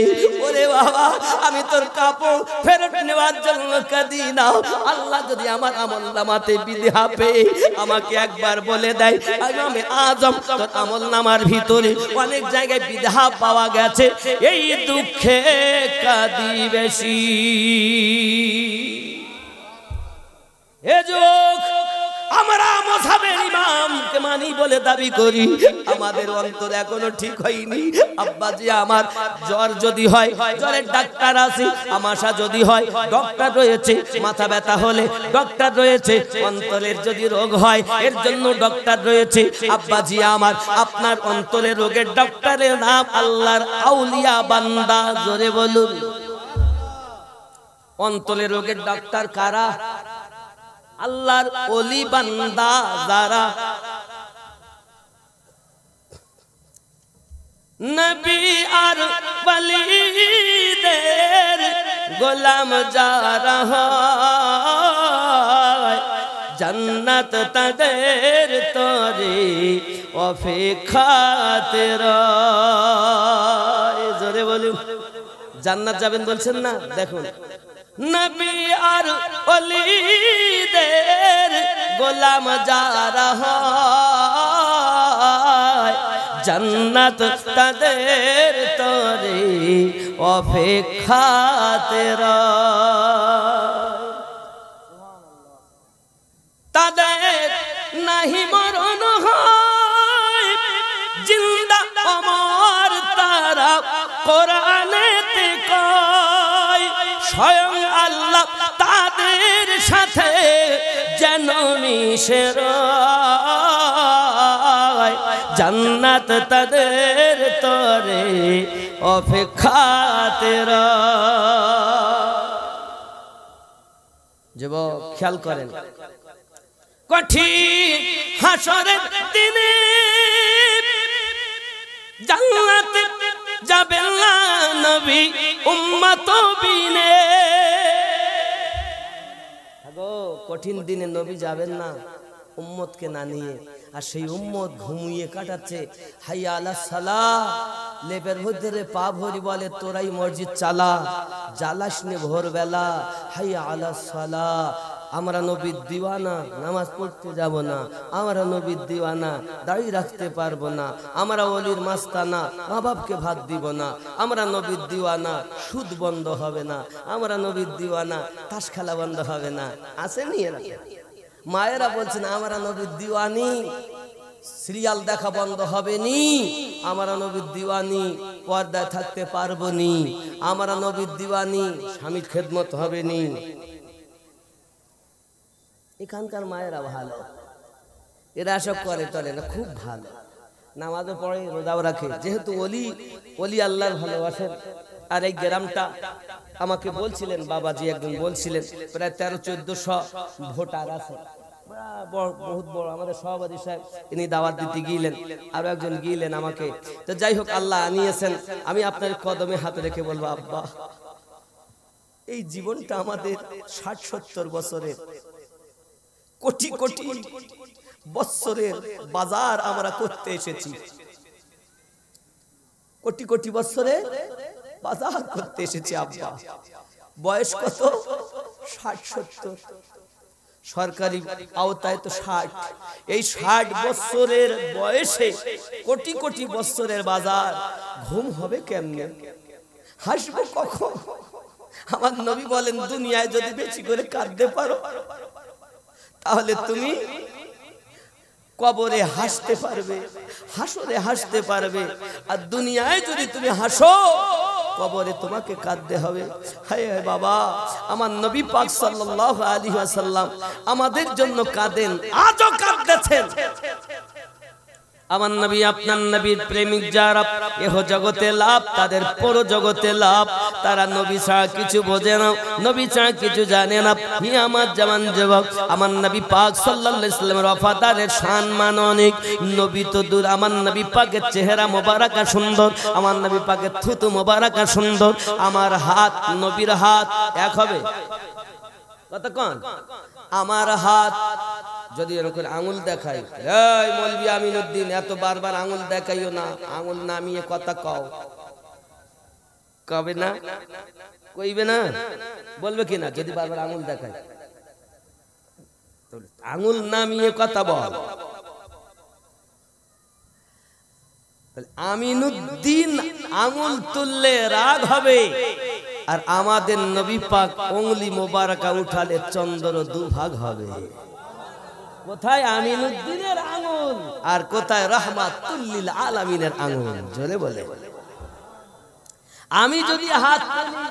ওরে বাবা আমি তোর কাপড় ফেরত নেওয়ার জন্য কাঁদি না। আল্লাহ যদি আমার আমল নামাতে বিধা পেয়ে আমাকে একবার বলে দেয়, ইমামে আজম তোর আমল নামার ভিতরে অনেক জায়গায় বিধা পাওয়া গেছে, এই দুঃখে কাঁদি বেশি। এ যুগ আমরা মুসাবের ইমামকে মানি বলে দাবি করি, আমাদের অন্তর এখনো ঠিক হয়নি। আব্বাজি আমার জ্বর যদি হয় জ্বরের ডাক্তার আছে, আমাশা যদি হয় ডক্টর রয়েছে, মাথা ব্যথা হলে ডক্টর রয়েছে, অন্তরের যদি রোগ হয় এর জন্য ডক্টর রয়েছে। আব্বাজি আমার আপনার অন্তরের রোগের ডক্টরের নাম আল্লাহর আউলিয়া বান্দা, জোরে বলুন। অন্তরের রোগের ডাক্তার কারা? আল্লাহর ওলি বান্দা যারা। নবী আর ওলিদের গোলাম যারা হয়, জান্নাত তাদের তরে অপেক্ষাতে রয়। জোরে বলুন, জান্নাত যাবেন বলছেন না? দেখুন, নবী আর ওলিদের গোলাম যারা হয়, জান্নাত তাদের তরে অপেক্ষাতে রয়। তাদের নাহি মরণ হয়, জিন্দা অমর তারা কোরআনেতে কয়। স্বয়ং আল্লাহ তাদের সাথে যেন মিশে রয়, জান্নাত তাদের তরে অপেক্ষাতে রয়। যুবক খেয়াল করেন, কঠিন হাসরের দিনে জান্নাতে যাবেন না নবী উম্মত বিনে। কঠিন দিনে নবী যাবেন না উম্মতকে না নিয়ে, আর সেই উম্মত ঘুমিয়ে কাটাচ্ছে। হাইয়া আলা সালাহ, লেপের মধ্যে পা ভরি বলে তোরাই মসজিদ চালা, জ্বালাস নে ভোরবেলা। হাইয়া আলা সালাহ, আমরা নবীর দিওয়ানা, নামাজ পড়তে যাব না। আমরা নবীর দিওয়ানা, দাড়ি রাখতে পারবো না। আমরা ওলির মাস্তানা, মা বাপকে ভাত দিব না। আমরা নবীর দিওয়ানা, সুদ বন্ধ হবে না। আমরা নবীর দিওয়ানা, তাস খেলা বন্ধ হবে না। আসেনি এরা? মায়েরা বলছেন আমরা নবীর দিওয়ানি, সিরিয়াল দেখা বন্ধ হবে নি। আমরা নবীর দিওয়ানি, পর্দায় থাকতে পারবো নি। আমরা নবীর দিওয়ানি, স্বামীর খেদমত হবে নি। এখানকার মায়েরা ভালো, এরা সব করে টরে না, খুব ভালো। নামাজও পড়ে, রোজাও রাখে, যেহেতু ওলি আল্লাহর ভালোবাসেন। আর এই গ্রামটা আমাকে বলছিলেন বাবাজি, একদিন বলছিলেন প্রায় 1300-1400 ভোটার আছে, বহুত বড়। আমাদের সভাপতি সাহেব ইনি দাওয়াত দিতে গিয়েলেন, আরো একজন গিয়েলেন আমাকে। তো যাই হোক, আল্লাহ আনিয়েছেন। আমি আপনার কদমে হাত রেখে বলবো, আব্বা এই জীবনটা আমাদের 60-70 বছরের, কোটি কোটি বছরের বাজার আমরা করতে এসেছি। কোটি কোটি বছরে বাজার করতে এসেছি আব্বা। বয়স কত? 60-70। সরকারি আওতায় তো 60। এই 60 বছরের বয়সে কোটি কোটি বছরের বাজার, ঘুম হবে কেমনে? হাসবো কখন? আমার নবী বলেন, দুনিয়ায় যদি বেশি করে কাঁদতে পারো তাহলে তুমি কবরে হাসতে পারবে, হাসরে হাসতে পারবে। আর দুনিয়ায় যদি তুমি হাসো, কবরে তোমাকে কাঁদতে হবে। হায় হায় বাবা, আমার নবী পাক সাল্লাল্লাহু আলাইহি ওয়াসাল্লাম আমাদের জন্য কাঁদেন, আজও কাঁদতেছেন। আমার নবী, আপনার নবীর প্রেমিক যারা, এহ জগতে লাভ, তাদের পর জগতে লাভ। তারা নবী ছাড়া কিছু বোঝে না, নবী ছাড়া কিছু জানে না। হি আমার জওয়ান যুবক, আমার নবী পাক সাল্লাল্লাহু আলাইহি ওয়াসাল্লামের ওয়াফাদারের সম্মান অনেক। নবী তো দূর, আমার নবী পাকের চেহারা মোবারকা সুন্দর, আমার নবী পাকের থুতু মোবারকা সুন্দর। আমার হাত নবীর হাত এক হবে কতক্ষণ? আমার হাত যদি এরকম আঙুল দেখাই, এই মৌলভী আমিনউদ্দিন এত বারবার আঙুল দেখাইও না, আঙুল নামিয়ে কথা কও। কবে না? কইবে না? বলবে কি না? যদি বারবার আঙুল দেখাই, আঙুল নামিয়ে কথা বল। আমিনউদ্দিন আঙুল তুললে রাগ হবে, আর আমাদের নবী পাক উংলি মোবারকা উঠালে চন্দ্র দুভাগ হবে। কোথায় আমিনউদ্দিনের আঙুল আর কোথায় রাহমাতুল লিল আলামিনের আঙুল? জোরে বলে। আমি যদি হাত তুলি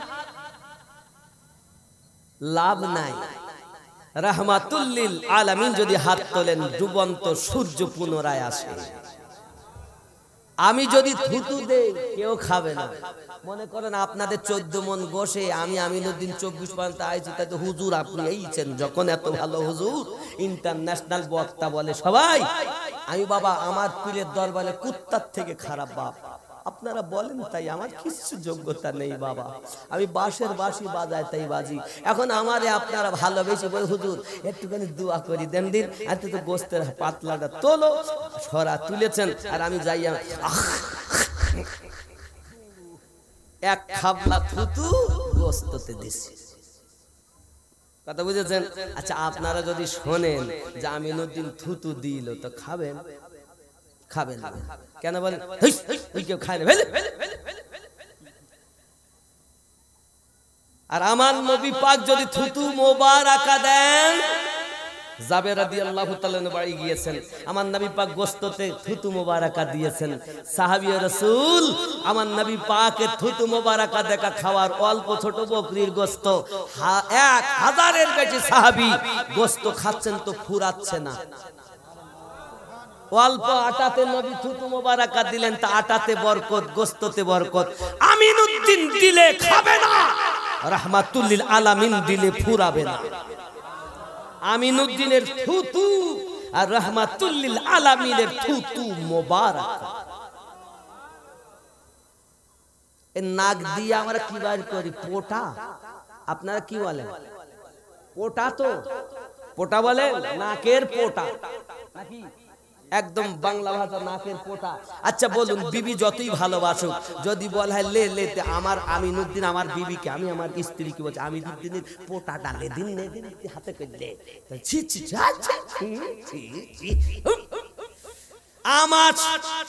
লাভ নাই, রাহমাতুল লিল আলামিন যদি হাত তোলেন ডুবন্ত সূর্য পুনরায় আসে। আমি যদি থুতু দেই কেউ খাবে না। মনে করেন আপনাদের 14 মন গোশে, আমি আমিনউদ্দিন 24 পর্যন্ত আইছি, তাই তো হুজুর আপনি এইছেন যখন, এত ভালো হুজুর, ইন্টারন্যাশনাল বক্তা বলে সবাই। আমি বাবা আমার পীরের দরবারে কুত্তার থেকে খারাপ বাপ। আপনারা বলেন তাই, আমার কিছু যোগ্যতা নেই বাবা, আমি বাঁশের বাঁশি বাজাই তাই বাজি। এখন আমারে আপনারা ভালোবেসে বলে হুজুর একটুখানি দোয়া করি দেন দিন, এত তো গোস্তের পাতলাটা তোলো, সরা তুলেছেন আর আমি যাই এক খাবলা থুতু গোস্ততে দিছি। কথা বুঝেছেন? আচ্ছা আপনারা যদি শোনেন যে আমিনুদ্দিন থুতু দিল তো খাবেন? খাবেন না। কেন বলেন? কেউ খায় না। আর আমার নবী পাক যদি থুতু মোবারকা দেন, জাবের রাদিয়াল্লাহু তাআলা বাড়ি গিয়েছেন, আমার নবী পাক গোস্ততে থুতু মোবারকা দিয়েছেন। সাহাবী রাসূল আমার নবী পাকের থুতু মোবারকা দেখা খাওয়ার, অল্প ছোট বকরির গোস্ত 1000-এর বেশি সাহাবী গোস্ত খাচ্ছেন তো ফুরাচ্ছে না। অল্প আটাতে নবী থুতু মোবারকা দিলেন, তা আটাতে বরকত, গোস্ততে বরকত। আমিনুদ্দিন দিলে খাবে না, রাহমাতুল লিল আলামিন দিলে ফুরাবে না। আমিনুদ্দিনের থুতু আর রাহমাতুল লিল আলামিনের থুতু মোবারক। এই নাক দিয়ে আমরা কি বার করি? পোটা। আপনারা কি বলেন? পোটা তো পোটা বলেন, নাকের পোটা নাকি? একদম বাংলা ভাষা নাকের পোটা। আচ্ছা বলুন, বিবি যতই ভালোবাসুক যদি বলা হয় লে লেতে আমার আমিনুদ্দিন আমার বিবিকে, আমি আমার স্ত্রীকে বলছি আমিনুদ্দিনের পোটাটা লে দিন, নে দিন হাতে করে দে। ছি ছি ছি, আমার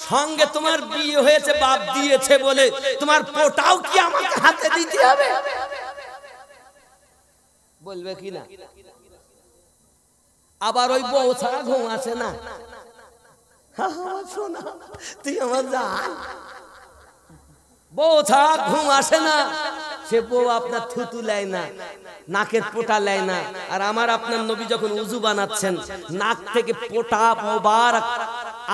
সঙ্গে তোমার বিয়ে হয়েছে, বাপ দিয়েছে বলে তোমার পোটাও কি আমাকে হাতে দিতে হবে? বলবে কি না? আবার ওই বউ ছাড়া ঘুম আসে না। শোনা তুই আমার জান, বউ ছাড়া ঘুম আসে না। সে বউ আপনার থুতু লেয় না, নাকের পোটা লেয় না। আর আমার আপনার নবী যখন উযু বানাচ্ছেন, নাক থেকে পোটা মোবারক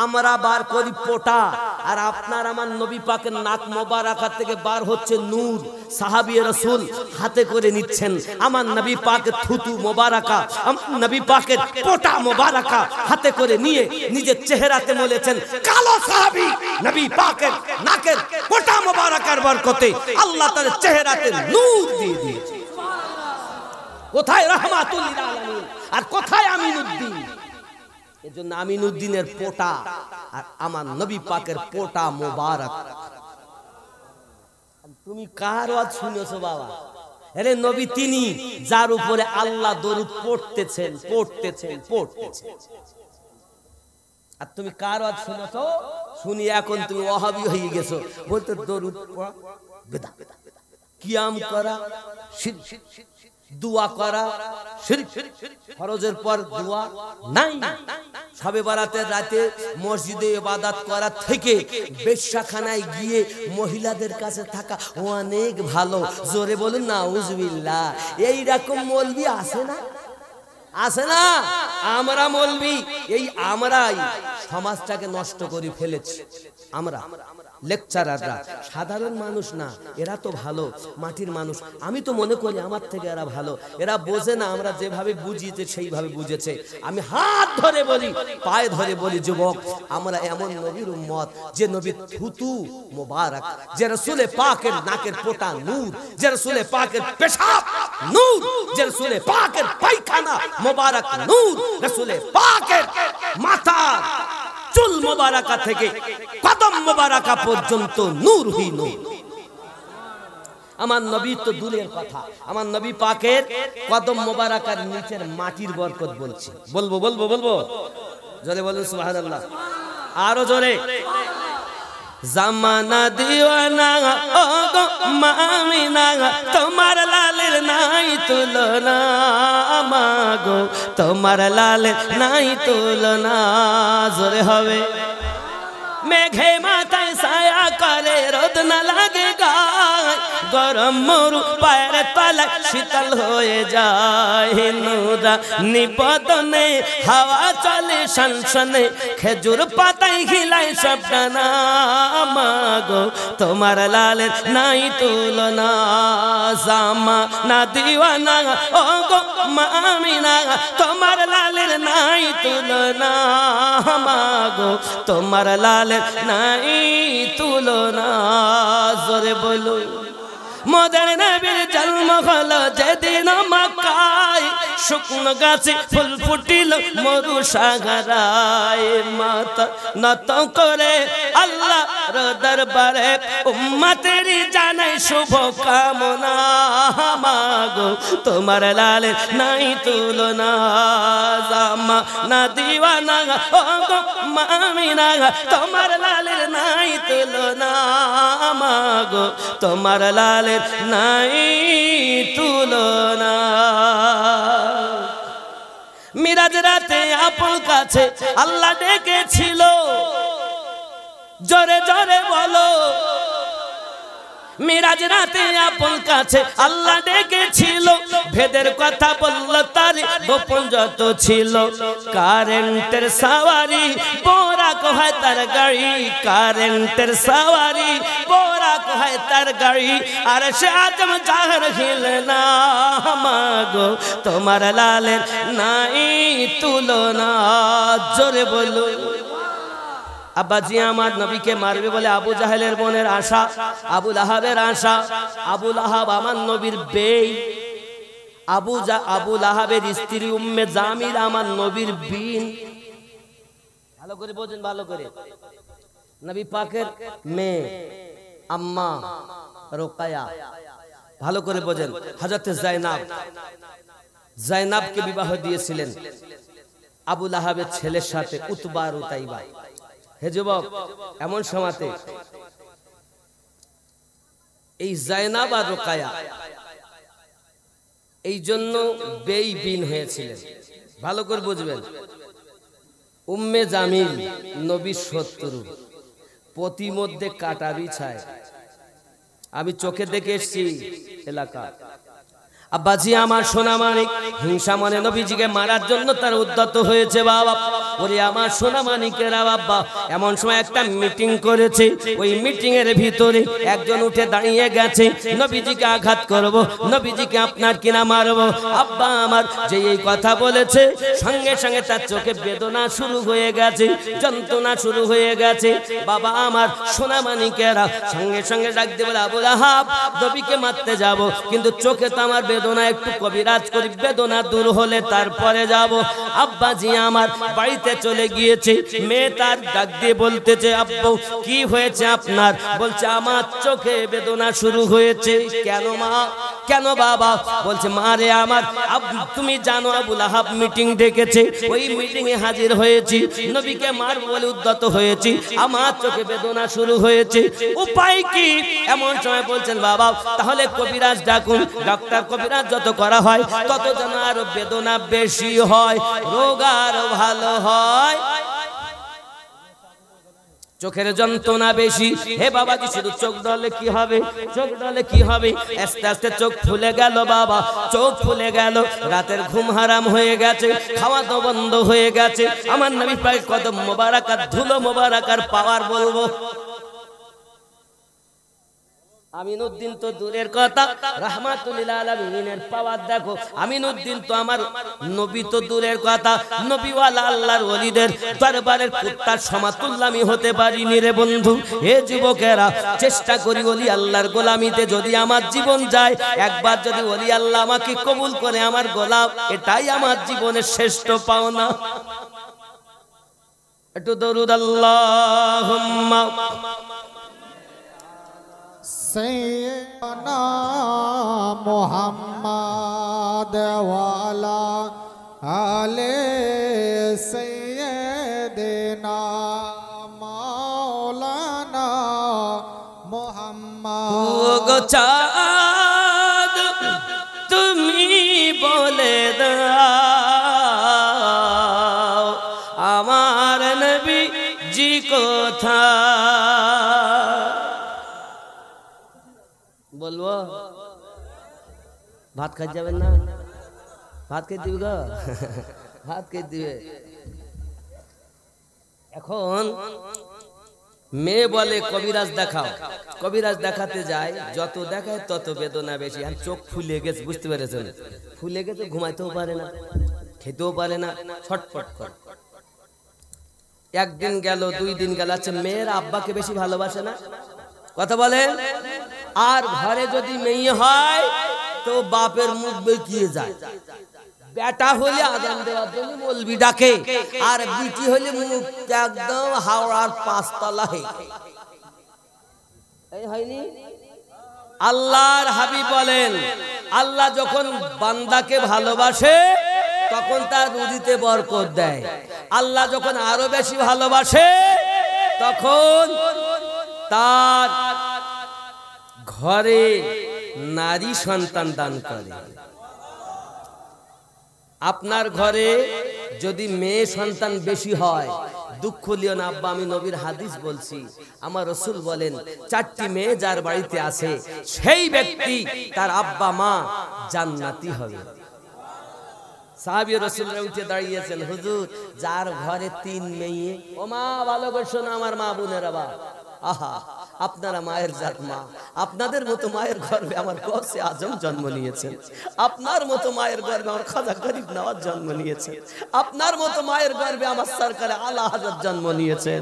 আমরা বার করি পোটা, আর আপনার আমার নবী পাকের নাক মোবারকা থেকে বার হচ্ছে নূর। সাহাবী রাসূল হাতে করে নিচ্ছেন আমার নবী পাকের থুতু মোবারকা, আমার নবী পাকের পোটা মোবারকা হাতে করে নিয়ে নিজের চেহারাতে মলেছেন। কালো সাহাবী নবী পাকের নাকের পোটা মোবারকার বরকতে আল্লাহ তার চেহারাতে নূর দিয়ে দিয়েছে। কোথায় রাহমাতুল লিল আলামিন আর কোথায় আমিনুদ্দিন? এজন্য আমিনুদ্দিনের পোটা আর আমার নবী পাকের পোটা মোবারক। তুমি কার ওয়াজ শুনেছো বাবা? আরে নবী তিনি যার উপরে আল্লাহ দরুদ পড়তেছেন। আর তুমি কার ওয়াজ শুনেছো? শুনি এখন তুমি ওয়াহাবি হয়ে গেছো, বলতে দরুদ পড়া বেদা, কিয়াম করা শিরক, দোয়া করা শিরক, ফরজের পর দোয়া নাই, শবে বরাতের রাতে মসজিদে ইবাদত করা থেকে বেশ্যাখানায় গিয়ে মহিলাদের কাছে থাকা অনেক ভালো। জোরে বলুন নাউজুবিল্লাহ। এই রকম মৌলবি আছে না? আছে না? আমরা মৌলবি, এই আমরাই সমাজটাকে নষ্ট করে ফেলেছি। আমরা লেকচারাররা সাধারণ মানুষ না, এরা তো ভালো মাটির মানুষ। আমি তো মনে করি আমার থেকে এরা ভালো। এরা বোঝে না, আমরা যেভাবে বুঝিয়েছে সেইভাবে বুঝেছে। আমি হাত ধরে বলি, পায়ে ধরে বলি, যুবক আমরা এমন নবীর উম্মত যে নবীর থুতু মোবারক, যে রাসূলে পাকের নাকের পোটা নূর, যে রাসূলে পাকের পেশাব নূর, যে রাসূলে পাকের পায়খানা মোবারক নূর, রাসূলে পাকের মাথা চুল মোবারকা থেকে কদম মোবারকা পর্যন্ত নূর হি নূর। আমার নবী তো দূরের কথা, আমার নবী পাকের কদম মোবারকার নিচের মাটির বরকত বলছি। বলবো জোরে বলুন সুবহানাল্লাহ, আরো জোরে। জামানা দিওয়ানা ও গো মামিনা, তোমার লালের নাই তুলনা, মাগো তোমার লালের নাই তুলনা। জোরে হবে। মেঘে মাথায় ছায়া করে, রোদ না লাগে গায়, গরম মরু পায়ের তলায় শীতল হয়ে যায়। নুরা নিবদনে হাওয়া চলে সনসনে, খেজুর পাতায় খিলায় সব ডানা, মাগো তোমার লালের নাই তুলনা। জামা না দিওয়ানা ও গো মামিনা, তোমার লালের নাই তুলনা মাগো তোমার লালের নাই তুলনা জোরে বলো মদের নবীর জন্ম হলো যেদিন মক্কায় শুকনো গাছে ফুল ফুটিল মরু সাগরায় মাথা নত করে আল্লাহর দরবারে উম্মতের জানাই শুভ কামনা মাগো তোমার লালের নাই তুলনা জামা না দিওয়ানা ও গো মামিনা তোমার লালের নাই তুলনা মাগো তোমার লালের নাই তুলনা মিরাজ রাতে আপন কাছে আল্লাহ ডেকেছিল জোরে জোরে বলো মিরাজ রাতে আপন কাছে আল্লাহ ডেকেছিল ভেদের কথা বলল তার গোপন যত ছিল কারেন্টের সাওয়ারি বোরাক হয় তার গাড়ি কারেন্টের সাওয়ারি বোরাক হয় তার গাড়ি আর সে আজম জাহর হিলে না মাগো তোমার লালের নাই তুলনা জোরে বলো আব্বাজি আমার নবীকে মারবে বলে আবু জাহেলের বোনের আশা আবু লাহাবের আশা আবু লাহাব আমার নবীর বেই আবু লাহাবের স্ত্রী উম্মে জামিল আমার নবীর বিন ভালো করে বোঝেন ভালো করে নবী পাকের মেয়ে আম্মা রোকায়া ভালো করে বোঝেন হযরতে জাইনাবকে বিবাহ দিয়েছিলেন আবু লাহাবের ছেলের সাথে উতবা আর উতাইবা হে যুবক এমন সময়তে এই জায়নাব আর রোকায়া এই জন্য বেঈবিন হয়েছিলেন ভালো করে বুঝবেন উম্মে জামিল নবীর শত্রু প্রতিমধ্যে কাটা বিছায় আমি চোখে দেখে এসেছি এলাকা আব্বাজি আমার সোনা মানিক হিংসা মনে নবীজিকে মারার জন্য তার উদ্যত হয়েছে বাবা ওরে আমার সোনা মানিকেরা বাবা এমন সময় একটা মিটিং করেছে ওই মিটিং এর ভিতরে একজন উঠে দাঁড়িয়ে গেছে নবীজিকে আঘাত করব নবীজিকে আপনার কিনা মারবো আব্বা আমার যে এই কথা বলেছে সঙ্গে সঙ্গে তার চোখে বেদনা শুরু হয়ে গেছে যন্ত্রণা শুরু হয়ে গেছে বাবা আমার সোনা মানিকেরা সঙ্গে সঙ্গে ডাক দিয়ে বলে আবু লাহাব নবীকে মারতে যাব কিন্তু চোখে তো আমার বেদনা একটু কবিরাজ করি বেদনা দূর হলে তারপরে যাব আব্বাজি আমার বাড়িতে চলে গিয়েছে মেয়ে তার ডাক দিয়ে বলতেছে আব্বু কি হয়েছে আপনার বলছে আমার চোখে বেদনা শুরু হয়েছে কেন মা কেন বাবা বলছে মা রে আমার তুমি জানো আবু লাহাব মিটিং ডেকেছে ওই মিটিং এ হাজির হয়েছি নবীকে মারব বলে উদ্যত হয়েছি আমার চোখে বেদনা শুরু হয়েছে উপায় কি এমন সময় বলছেন বাবা তাহলে কবিরাজ ডাকুন ডাক্তার কবিরাজ যত করা হয় তত যেন আরো বেদনা বেশি হয় রোগ আরো ভালো হয় চোখের যন্ত্রণা বেশি হে বাবাজি শুধু চোখ ডলে কি হবে চোখ ডলে কি হবে আস্তে আস্তে চোখ ফুলে গেল বাবা চোখ ফুলে গেল রাতের ঘুম হারাম হয়ে গেছে খাওয়া তো বন্ধ হয়ে গেছে আমার নবী পাক কদম মোবারক আর ধুলো মোবারক আর পাওয়ার বলবো আমিনুদ্দিন তো দূরের কথা রাহমাতুল লিল আলামিনের পাওয়ার দেখো আমিনুদ্দিন তো আমার নবী তো দূরের কথা নবীওয়ালা আল্লাহর ওলিদের দরবারের কুত্তার সমাতুল্য আমি হতে পারিনি রে বন্ধু হে যুবকেরা চেষ্টা করি ওলি আল্লাহর গোলামিতে যদি আমার জীবন যায় একবার যদি ওলি আল্লাহ আমাকে কবুল করে আমার গোলাম এটাই আমার জীবনের শ্রেষ্ঠ পাওনা একটু দরুদ আল্লাহুম্মা सैयदना मोहम्मद वाला आले सैयदना मौलाना मोहम्मद गो चाँद তুমি বলে দাও আমার নবী জি কোথায় বলবো ভাত খাই যাবেন না ভাত খেয়ে দিবি গো ভাত খেয়ে দিবে এখন মেয়ে বলে কবিরাজ দেখাও কবিরাজ দেখাতে যায় যত দেখায় তত বেদনা বেশি আর চোখ ফুলে গেছে বুঝতে পেরেছেন ফুলে গেছে ঘুমাইতেও পারে না খেতেও পারে না, ছটফট করে। একদিন গেল, 2 দিন গেল, আচ্ছা মেয়ের আব্বাকে বেশি ভালোবাসে না? কথা বলেন। আর ঘরে যদি মেয়ে হয় তো বাপের মুখ বেঁকিয়ে যায়। বেটা হলে আজান দেওয়ার জন্য মলবি ডাকে, আর বিটি হলে মুখ একদম হাওড়ার 5 তলায়। এই হয়নি? আল্লাহর হাবিব বলেন, আল্লাহ যখন বান্দাকে ভালোবাসে তখন তার রুজিতে বরকত দেয়। আল্লাহ যখন আরো বেশি ভালোবাসে তখন তার ঘরে নারী সন্তান দান করে। আপনার ঘরে যদি মেয়ে সন্তান বেশি হয়, দুঃখ লিও না আব্বা, আমি নবীর হাদিস বলছি। আমার রাসূল বলেন, 4টি মেয়ে যার বাড়িতে আছে সেই ব্যক্তি তার আব্বা মা জান্নাতি হবে। সাহাবী রাসূলরা উঠে দাঁড়িয়েছেন, হুজুর যার ঘরে 3 মেয়ে, ও মা ভালো করে শোনো আমার মা বোনেরা, বা আহা আপনারা মায়ের জাত মা, আপনাদের মতো মায়ের গর্ভে আমার গৌসে আজম জন্ম নিয়েছেন, আপনার মতো মায়ের গর্ভে আমার খাজা গরিব নওয়াজ জন্ম নিয়েছেন, আপনার মতো মায়ের গর্ভে আমার সরকারে আলা হযরত জন্ম নিয়েছেন,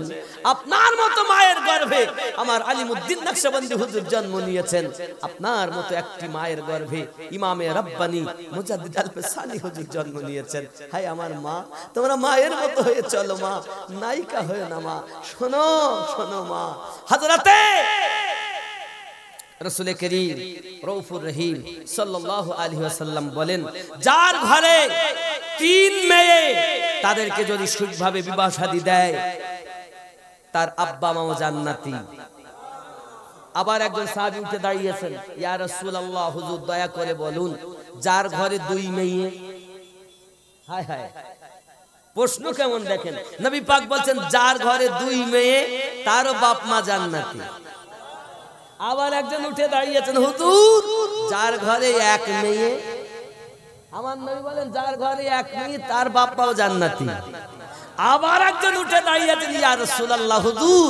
আপনার মতো মায়ের গর্ভে আমার আলিমউদ্দিন নকশবন্দি হুজুর জন্ম নিয়েছেন, আপনার মতো একটি মায়ের গর্ভে ইমামে রব্বানি মুজাদ্দিদ আল-ফসানি হুজুর জন্ম নিয়েছেন। হায় আমার মা, তোমরা মায়ের মতো হয়ে চলো মা, নায়িকা হয়ে না মা। শোনো শোনো মা। হযরতে রাসূল করিম রউফুর রহিম সাল্লাল্লাহু আলাইহি ওয়াসাল্লাম বলেন, যার ঘরে 3 মেয়ে তাদেরকে যদি সঠিকভাবে বিবাহ শাদী দেয় তার আব্বা মাও জান্নাতি। আবার একজন সাহাবী উঠে দাঁড়িয়েছেন, ইয়া রাসূলুল্লাহ হুজুর দয়া করে বলুন, যার ঘরে 2 মেয়ে। হায় হায়, প্রশ্ন কেমন দেখেন। নবী পাক বলছেন, যার ঘরে 2 মেয়ে তারও বাপ মা জান্নাতি। আবার একজন উঠে দাঁড়িয়েছেন, হুজুর যার ঘরে 1 মেয়ে। আমার নবী বলেন, যার ঘরে 1 মেয়ে তার বাপ মাও জান্নাতি। আবার একজন উঠে দাঁড়িয়েছেন, ইয়া রাসূলুল্লাহ হুজুর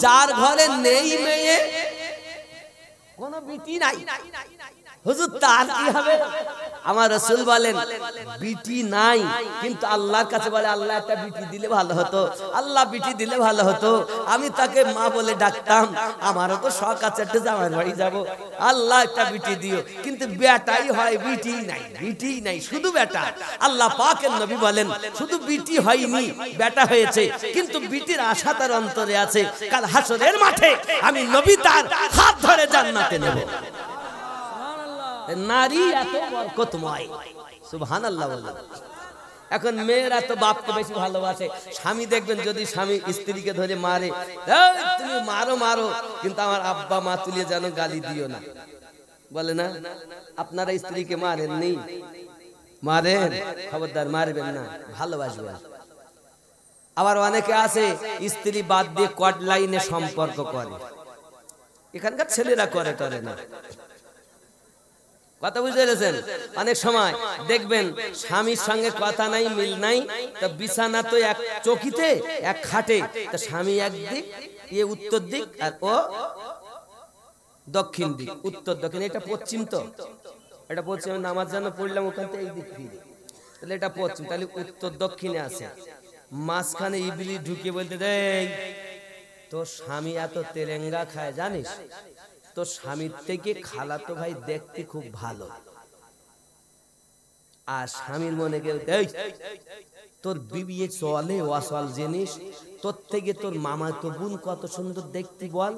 যার ঘরে নেই মেয়ে, কোনো বিটি নাই, হুজুর তার কি হবে? আমার রাসূল বলেন, বিটি নাই কিন্তু আল্লাহর কাছে বলে, আল্লাহ একটা বিটি দিলে ভালো হতো, আল্লাহ বিটি দিলে ভালো হতো, আমি তাকে মা বলে ডাকতাম, আমারও তো শখ আছে একটা জামাই বাড়ি যাব, আল্লাহ একটা বিটি দিও। কিন্তু বেটাই হয়, বিটি নাই, বিটি নাই, শুধু বেটা। আল্লাহ পাকের নবী বলেন, শুধু বিটি হয়নি, বেটা হয়েছে, কিন্তু বিটির আশা তার অন্তরে আছে, কাল হাসরের মাঠে আমি নবী তার হাত ধরে জান্নাতে নেব। নারী এত বরকতময়, সুবহানাল্লাহ বলেন। এখন মেয়েরা তো বাপকে বেশি ভালোবাসে। স্বামী দেখবেন যদি স্বামী স্ত্রীকে ধরে মারে, এই তুমি মারো মারো, কিন্তু আমার আব্বা মা তুলে যেন গালি দিও না, বলে না? আপনারা স্ত্রীকে মারেন নি? মারেন, খবরদার মারবেন না, ভালোবাসবেন। আবার অনেকে আছে স্ত্রী বাদ দিয়ে কট লাইনে সম্পর্ক করে, এখানকার ছেলেরা করে করে না। কথা বুঝতে পেরেছেন? অনেক সময় দেখবেন স্বামীর সঙ্গে কথা নাই, মিল নাই, তো বিছানা তো এক চৌকিতে এক খাটে, তো স্বামী একদিক, এ উত্তর দিক আর ও দক্ষিণ দিক, উত্তর দক্ষিণ। এটা পশ্চিম, তো এটা পশ্চিম, নামাজ জানো পড়লাম ওখান থেকে এই দিক ফিরে, তাহলে এটা পশ্চিম, তাহলে উত্তর দক্ষিণে আছে। মাঝখানে ইবলিস ঢুকে বলতে দেয়, তোর স্বামী এত তেলেঙ্গা খায় জানিস, তোর স্বামীর থেকে খালাতো ভাই দেখতে খুব ভালো। আর স্বামীর মনে গেল, তোর বিবি চলে ওয়াসল জিনিস, তোর থেকে তোর মামা তো বোন কত সুন্দর দেখতে বল,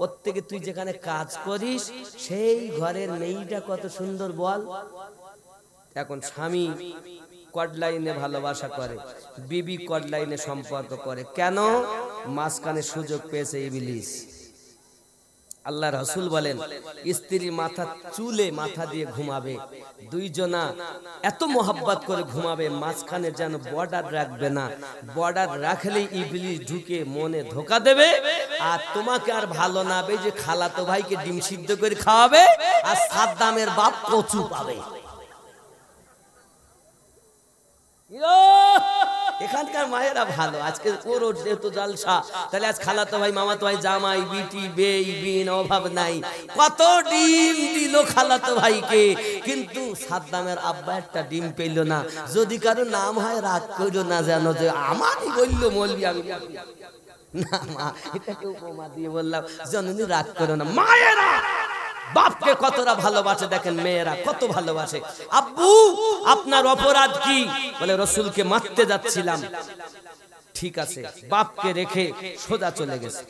ওর থেকে তুই যেখানে কাজ করিস সেই ঘরের মেয়েটা কত সুন্দর বল। এখন স্বামী কড লাইনে ভালোবাসা করে, বিবি কড লাইনে সম্পর্ক করে, কেন? মাঝখানে সুযোগ পেয়েছে ইবলিস। আল্লাহ রাসূল বলেন, স্ত্রী মাথা চুলে মাথা দিয়ে ঘুমাবে, দুইজনা এত মোহাব্বত করে ঘুমাবে, মাঝখানে যেন বর্ডার রাখবে না, বর্ডার রাখলেই ইবলিস ঢুকে মনে ধোকা দেবে, আর তোমাকে আর ভালো না বে যে খালাতো ভাইকে ডিম সিদ্ধ করে খাওয়াবে, আর সাদ্দামের বাপ কচু পাবে। এখানকার মায়েরা ভালো। আজকে ওর যেহেতু জলসা, তাহলে আজ খালাতো ভাই, মামাতো ভাই, জামাই, বিটি, বেই, বিন, অভাব নাই। কত ডিম দিল খালাতো ভাইকে, কিন্তু সাদ্দামের আব্বা একটা ডিম পেল না। যদি কারো নাম হয় রাগ করো না, যেন যে আমারই বললো মৌলবি, আমি না মা, এটাকে উপমা দিয়ে বললাম, জননী রাগ করো না। মায়েরা বাপকে কতটা ভালোবাসে দেখেন, মেয়েরা কত ভালোবাসে। আব্বু আপনার অপরাধ কি? বলে রসুলকে মারতে যাচ্ছিলাম। ঠিক আছে, বাপকে রেখে সোজা চলে গেছে।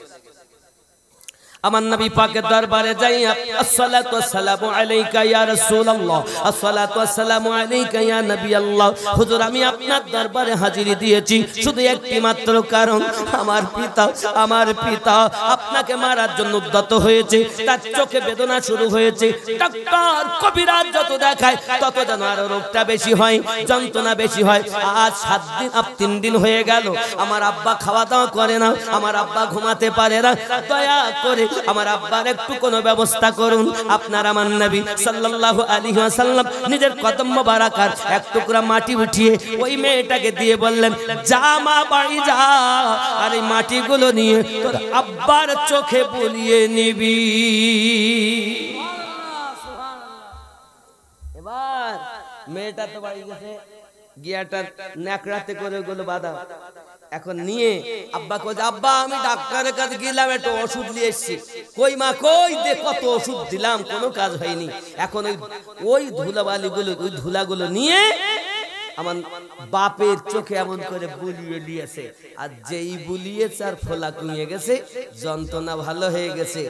আমার নবী পাকের দরবারে যাইয়া আসসালাতু ওয়াসসালামু আলাইকা ইয়া রাসূলুল্লাহ, আসসালাতু ওয়াসসালামু আলাইকা ইয়া নবী আল্লাহ। হুজুর আমি আপনার দরবারে হাজিরি দিয়েছি শুধু একটি মাত্র কারণ, আমার পিতা আপনাকে মারার জন্য উদ্যত হয়েছে, তার চোখে বেদনা শুরু হয়েছে। ডাক্তার কবিরাজ যত দেখায় তত যেন আরো রোগটা বেশি হয়, যন্ত্রণা বেশি হয়। আজ 3 দিন হয়ে গেল আমার আব্বা খাওয়া দাওয়া করে না, আমার আব্বা ঘুমাতে পারে না। দয়া করে আমার আব্বার একটু কোনো ব্যবস্থা করুন। আপনার আমার নবী সাল্লাল্লাহু আলাইহি ওয়াসাল্লাম নিজের কদম মোবারকার এক টুকরা মাটি উঠিয়ে ওই মেয়েটাকে দিয়ে বললেন, যা মা বাড়ি যা, আর এই মাটিগুলো নিয়ে তোর আব্বার চোখে বুলিয়ে নিবি। এবার মেয়েটা তো বাড়ি গেছে, গিয়াটা ন্যাকড়াতে করে ওগুলো বাঁধা। এখন নিয়ে আব্বা কই, আব্বা আমি ডাক্তারের কাছে গেলাম, একটু ওষুধ নিয়ে এসেছি। কই মা কই, দে কত ওষুধ দিলাম, কোনো কাজ হয়নি। এখন ওই ধুলাবালিগুলো, ওই ধুলাগুলো নিয়ে আমার বাপের চোখে এমন করে বুলিয়ে দিয়েছে। আর যেই বুলিয়েছে আর ফোলা কমিয়ে গেছে, যন্ত্রণা ভালো হয়ে গেছে,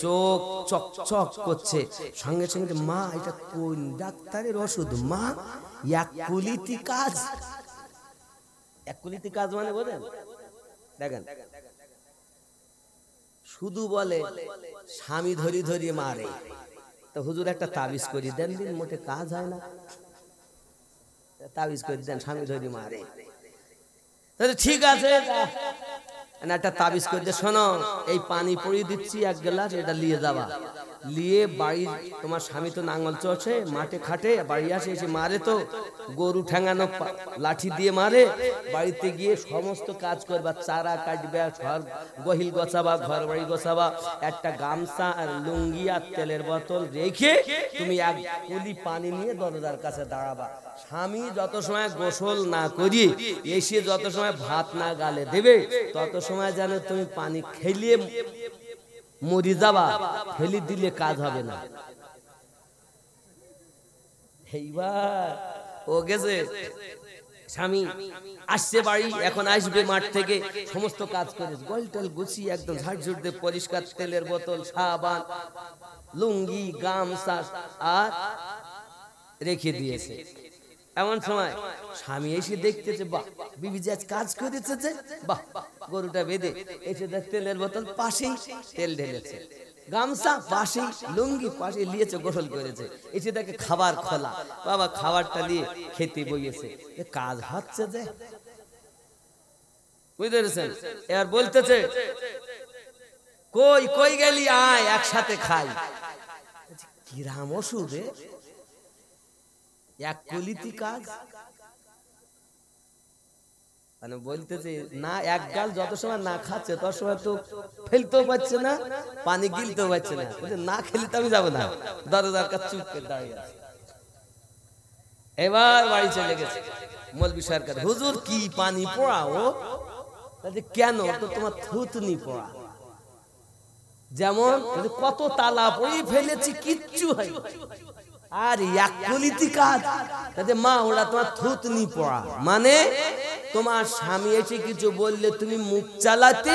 চোখ চকচক করছে। সঙ্গে সঙ্গে মা এটা কোন ডাক্তারের ওষুধ মা? একুলিতি কাজ। একুলিতি কাজ মানে বলেন, দেখেন শুধু বলে স্বামী ধরি ধরি মারে। তো হুজুর একটা তাবিজ করি দেন, দিন মোটে কাজ হয় না, তাবিজ করে দেন, স্বামী ধরি মারে। ঠিক আছে, একটা তাবিজ করে দিয়ে, শোনো এই পানি পড়িয়ে দিচ্ছি 1 গ্লাস, এটা নিয়ে যাবা, নিয়ে বাড়ি, তোমার স্বামী তো নাঙ্গল চড়ছে মাঠে খাটে, বাড়ি আসে এসে মারে, তো গরু ঠ্যাঙানো লাঠি দিয়ে মারে। বাড়িতে গিয়ে সমস্ত কাজ করবা, চারা কাটবে, ঘর গহিল গোছাবা, ঘর বাড়ি গোছাবা, একটা গামছা আর লুঙ্গি আর তেলের বোতল রেখে তুমি 1 কুলি পানি নিয়ে দরজার কাছে দাঁড়াবা। স্বামী যত সময় গোসল না করি এসে যত সময় ভাত না গালে দেবে, তত সময় যেন তুমি পানি খেলিয়ে মরি যাবা, ফেলি দিলে কাজ হবে না। এইবার ও গেছে, স্বামী আসছে বাড়ি, এখন আসবে মাঠ থেকে, সমস্ত কাজ করে গোল টোল গুছিয়ে একদম ঝাড়ঝুড় দিয়ে পরিষ্কার, তেলের বোতল, সাবান, লুঙ্গি, গামছা আর রেখে দিয়েছে। এমন সময় স্বামী এসে দেখতেছে, বাহ বিবি যে আজ কাজ করেছে, যে বাহ, গরুটা বেঁধে এসে দেখ তেলের বোতল পাশেই, তেল ঢেলেছে, গামছা পাশেই, লুঙ্গি পাশে নিয়েছে, গোসল করেছে। এসে দেখে খাবার খোলা, বাবা খাবারটা নিয়ে খেতে বইয়েছে। কাজ হচ্ছে যে, বুঝতে পেরেছেন? এবার বলতেছে, কই কই গেলি, আয় একসাথে খাই। কিরাম ওষুধ, এক কলিতি কাজ। মানে বলতেছে না, এক গাল যত সময় না খাচ্ছে তত সময় তো ফেলতেও পারছে না, পানি গিলতেও পারছে না। না খেলে তো আমি যাবো না, দরজার কাছে চুপ করে দাঁড়িয়ে আছে। এবার বাড়ি চলে গেছে মৌলবি সরকার, হুজুর কি পানি পড়াও? কেন? তো তোমার থুতনি পড়া। যেমন কত তালা পড়ি ফেলেছি, কিচ্ছু হয়। আর এক কলিতি কাজ, মা ওরা তোমার থুতনি পড়া। মানে তোমার স্বামী এসে কিছু বললে তুমি মুখ চালাতে,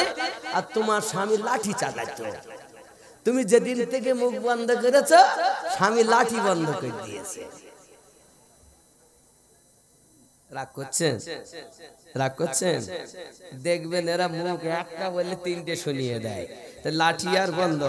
আর তোমার স্বামী লাঠি চালাতে। তুমি যেদিন থেকে মুখ বন্ধ করেছ, স্বামী লাঠি বন্ধ করে দিয়েছে। রাগ করছেন? রাগ করছেন? দেখবেন এরা মুখ একটা বললে 3টে শুনিয়ে দেয়, লাঠি আর বন্ধ।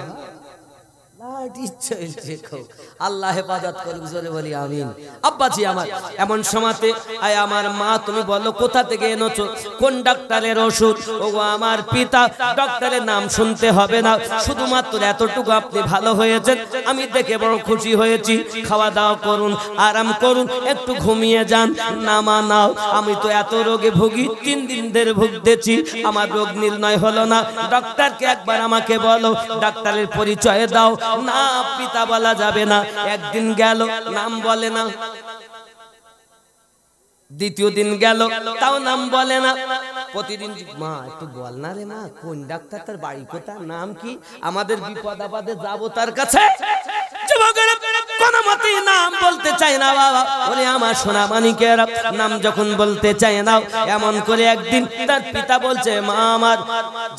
আল্লাহ হেফাজত করুক, জোরে বলি আমিন। আব্বাজি আমার, এমন সময়তে আয় আমার মা, তুমি বলো কোথা থেকে এনেছো, কোন ডাক্তারের ওষুধ? ও আমার পিতা, ডাক্তারের নাম শুনতে হবে না, শুধুমাত্র এতটুকু আপনি ভালো হয়েছেন, আমি দেখে বড় খুশি হয়েছি। খাওয়া দাওয়া করুন, আরাম করুন, একটু ঘুমিয়ে যান, নামা নাও। আমি তো এত রোগে ভুগি, 3 দিন ধরে ভুগতেছি, আমার রোগ নির্ণয় হলো না। ডাক্তারকে একবার আমাকে বলো, ডাক্তারের পরিচয় দাও। না, পিতা বলা যাবে না। একদিন গেল, নাম বলে না। দ্বিতীয় দিন গেল, তাও নাম বলে না। প্রতিদিন মা একটু বল না রে মা, কোন ডাক্তার, তার বাড়ি কোথায়, নাম কি, আমাদের বিপদ আপদে যাবো তার কাছে। কোন মতেই নাম বলতে চায় না বাবা। বলে আমার সোনা মানিকেরা, নাম যখন বলতে চায় না, এমন করে একদিন তার পিতা বলছে, মা আমার,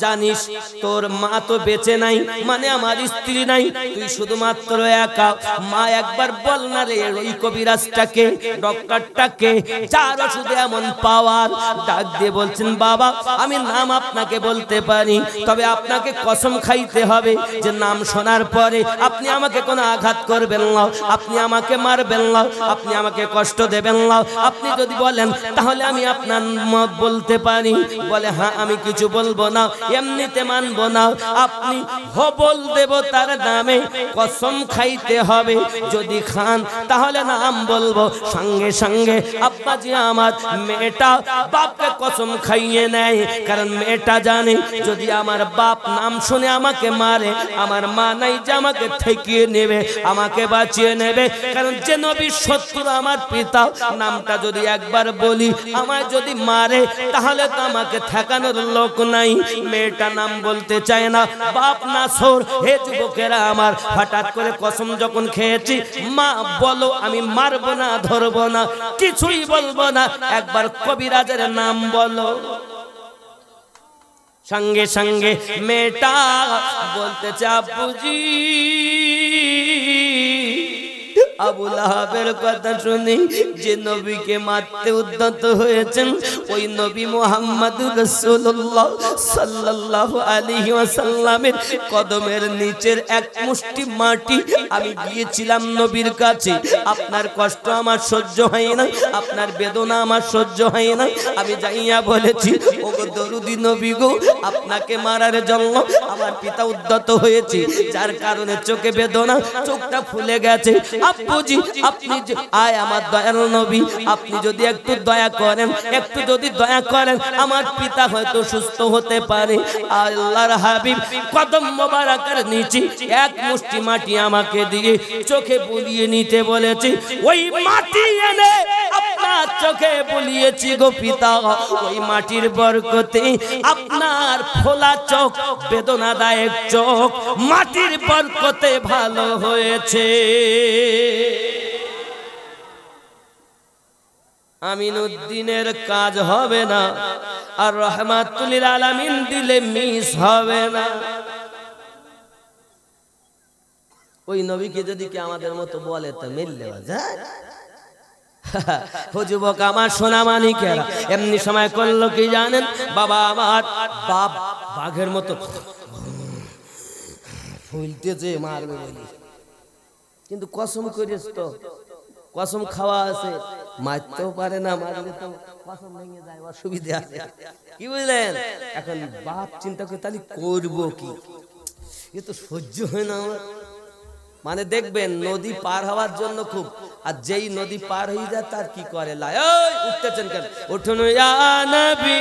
জানিস তোর মা তো বেঁচে নাই, মানে আমার স্ত্রী নাই, তুই শুধুমাত্র একা। মা একবার বল না রে, ওই কবিরাজটাকে, ডক্টরটাকে, যার ওষুধে এমন পাওয়ার। ডাক দিয়ে বলছেন, বাবা আমি নাম আপনাকে বলতে পারি, তবে আপনাকে কসম খাইতে হবে যে নাম শোনার পরে আপনি আমাকে কোনো আঘাত করবেন না, আপনি আমাকে মারবেন না, আপনি আমাকে কষ্ট দেবেন না। আপনি যদি বলেন তাহলে আমি আপনার মত বলতে পারি। বলে হ্যাঁ, আমি কিছু বলবো না, এমনিতে মানবো না, আপনি হবল দেবতার নামে কসম খাইতে হবে, যদি খান তাহলে নাম বলবো। সঙ্গে সঙ্গে আব্বাজি আমার, মেয়েটা বাপকে কসম খাইয়ে নেয়, কারণ মেয়েটা জানে যদি আমার বাপ নাম শুনে আমাকে মারে, আমার মা নাই যে আমাকে ঠেকিয়ে নেবে, আমাকে বাঁচিয়ে নেবে। কারণ যে নবীর শত্রু আমার পিতা, নামটা যদি একবার বলি, আমায় যদি মারে তাহলে তো আমাকে ঠেকানোর লোক নাই। মেয়েটা নাম বলতে চায় না, বাপ না সোর। হে যুবকেরা আমার, হঠাৎ করে কসম যখন খেয়েছি, মা বলো আমি মারবো না, ধরবো না, কিছুই বলবো না, একবার কবিরাজের নাম বলো। সঙ্গে সঙ্গে মেয়েটা বলতে চাপুজি, আবু লাহাবের কথা শুনি যে নবীকে মারতে উদ্যত হয়েছেন, ওই নবী মুহাম্মদুর রাসূলুল্লাহ সাল্লাল্লাহু আলাইহি ওয়াসাল্লামের কদমের নিচের এক মুষ্টি মাটি আমি গিয়েছিলাম নবীর কাছে। আপনার কষ্ট আমার সহ্য হয় না, আপনার বেদনা আমার সহ্য হয় না, আমি যাইয়া বলেছি, ওগো দরুদি নবী গো, আপনাকে মারার জন্য আমার পিতা উদ্যত হয়েছে, যার কারণে চোখে বেদনা, চোখটা ফুলে গেছে। বুঝি আপনি যে আয় আমার দয়াল নবী, আপনি যদি একটু দয়া করেন, একটু যদি দয়া করেন, আমার পিতা হয়তো সুস্থ হতে পারে। আল্লাহর হাবিব কদম মোবারকের নিচে এক মুষ্টি মাটি আমাকে দিয়ে চোখে বুলিয়ে নিতে বলেছে। ওই মাটি এনে আপনার চোখে বুলিয়েছি গো পিতা, ওই মাটির বরকতে আপনার ফোলা চোখ, বেদনাদায়ক চোখ, মাটির বরকতে ভালো হয়েছে। আমিনউদ্দিনের কাজ হবে না, আর রহমাতুল লিল আলামিন দিলে মিস হবে না। ওই নবীকে যদি কি আমাদের মতো বলে তো মিললে যায়। ও যুবক আমার, সোনা মানিকেরা, এমনি সময় করলো কি জানেন, বাবা আমার বাপ বাঘের মতো ফুলতেছে মারবে বলি, কিন্তু কসম করিস তো, কসম খাওয়া আছে, মারতেও পারে না, মারলে তো কসম ভেঙে যায়, অসুবিধা আছে, কি বুঝলেন? এখন বাপ চিন্তা করে তাহলে করবো কি, এ তো সহ্য হয় না আমার। মানে দেখবেন নদী পার হওয়ার জন্য খুব, আর যেই নদী পার হয়ে যায় তার কি করে, লাই উঠতেছেন কেন, উঠুন ইয়া নবী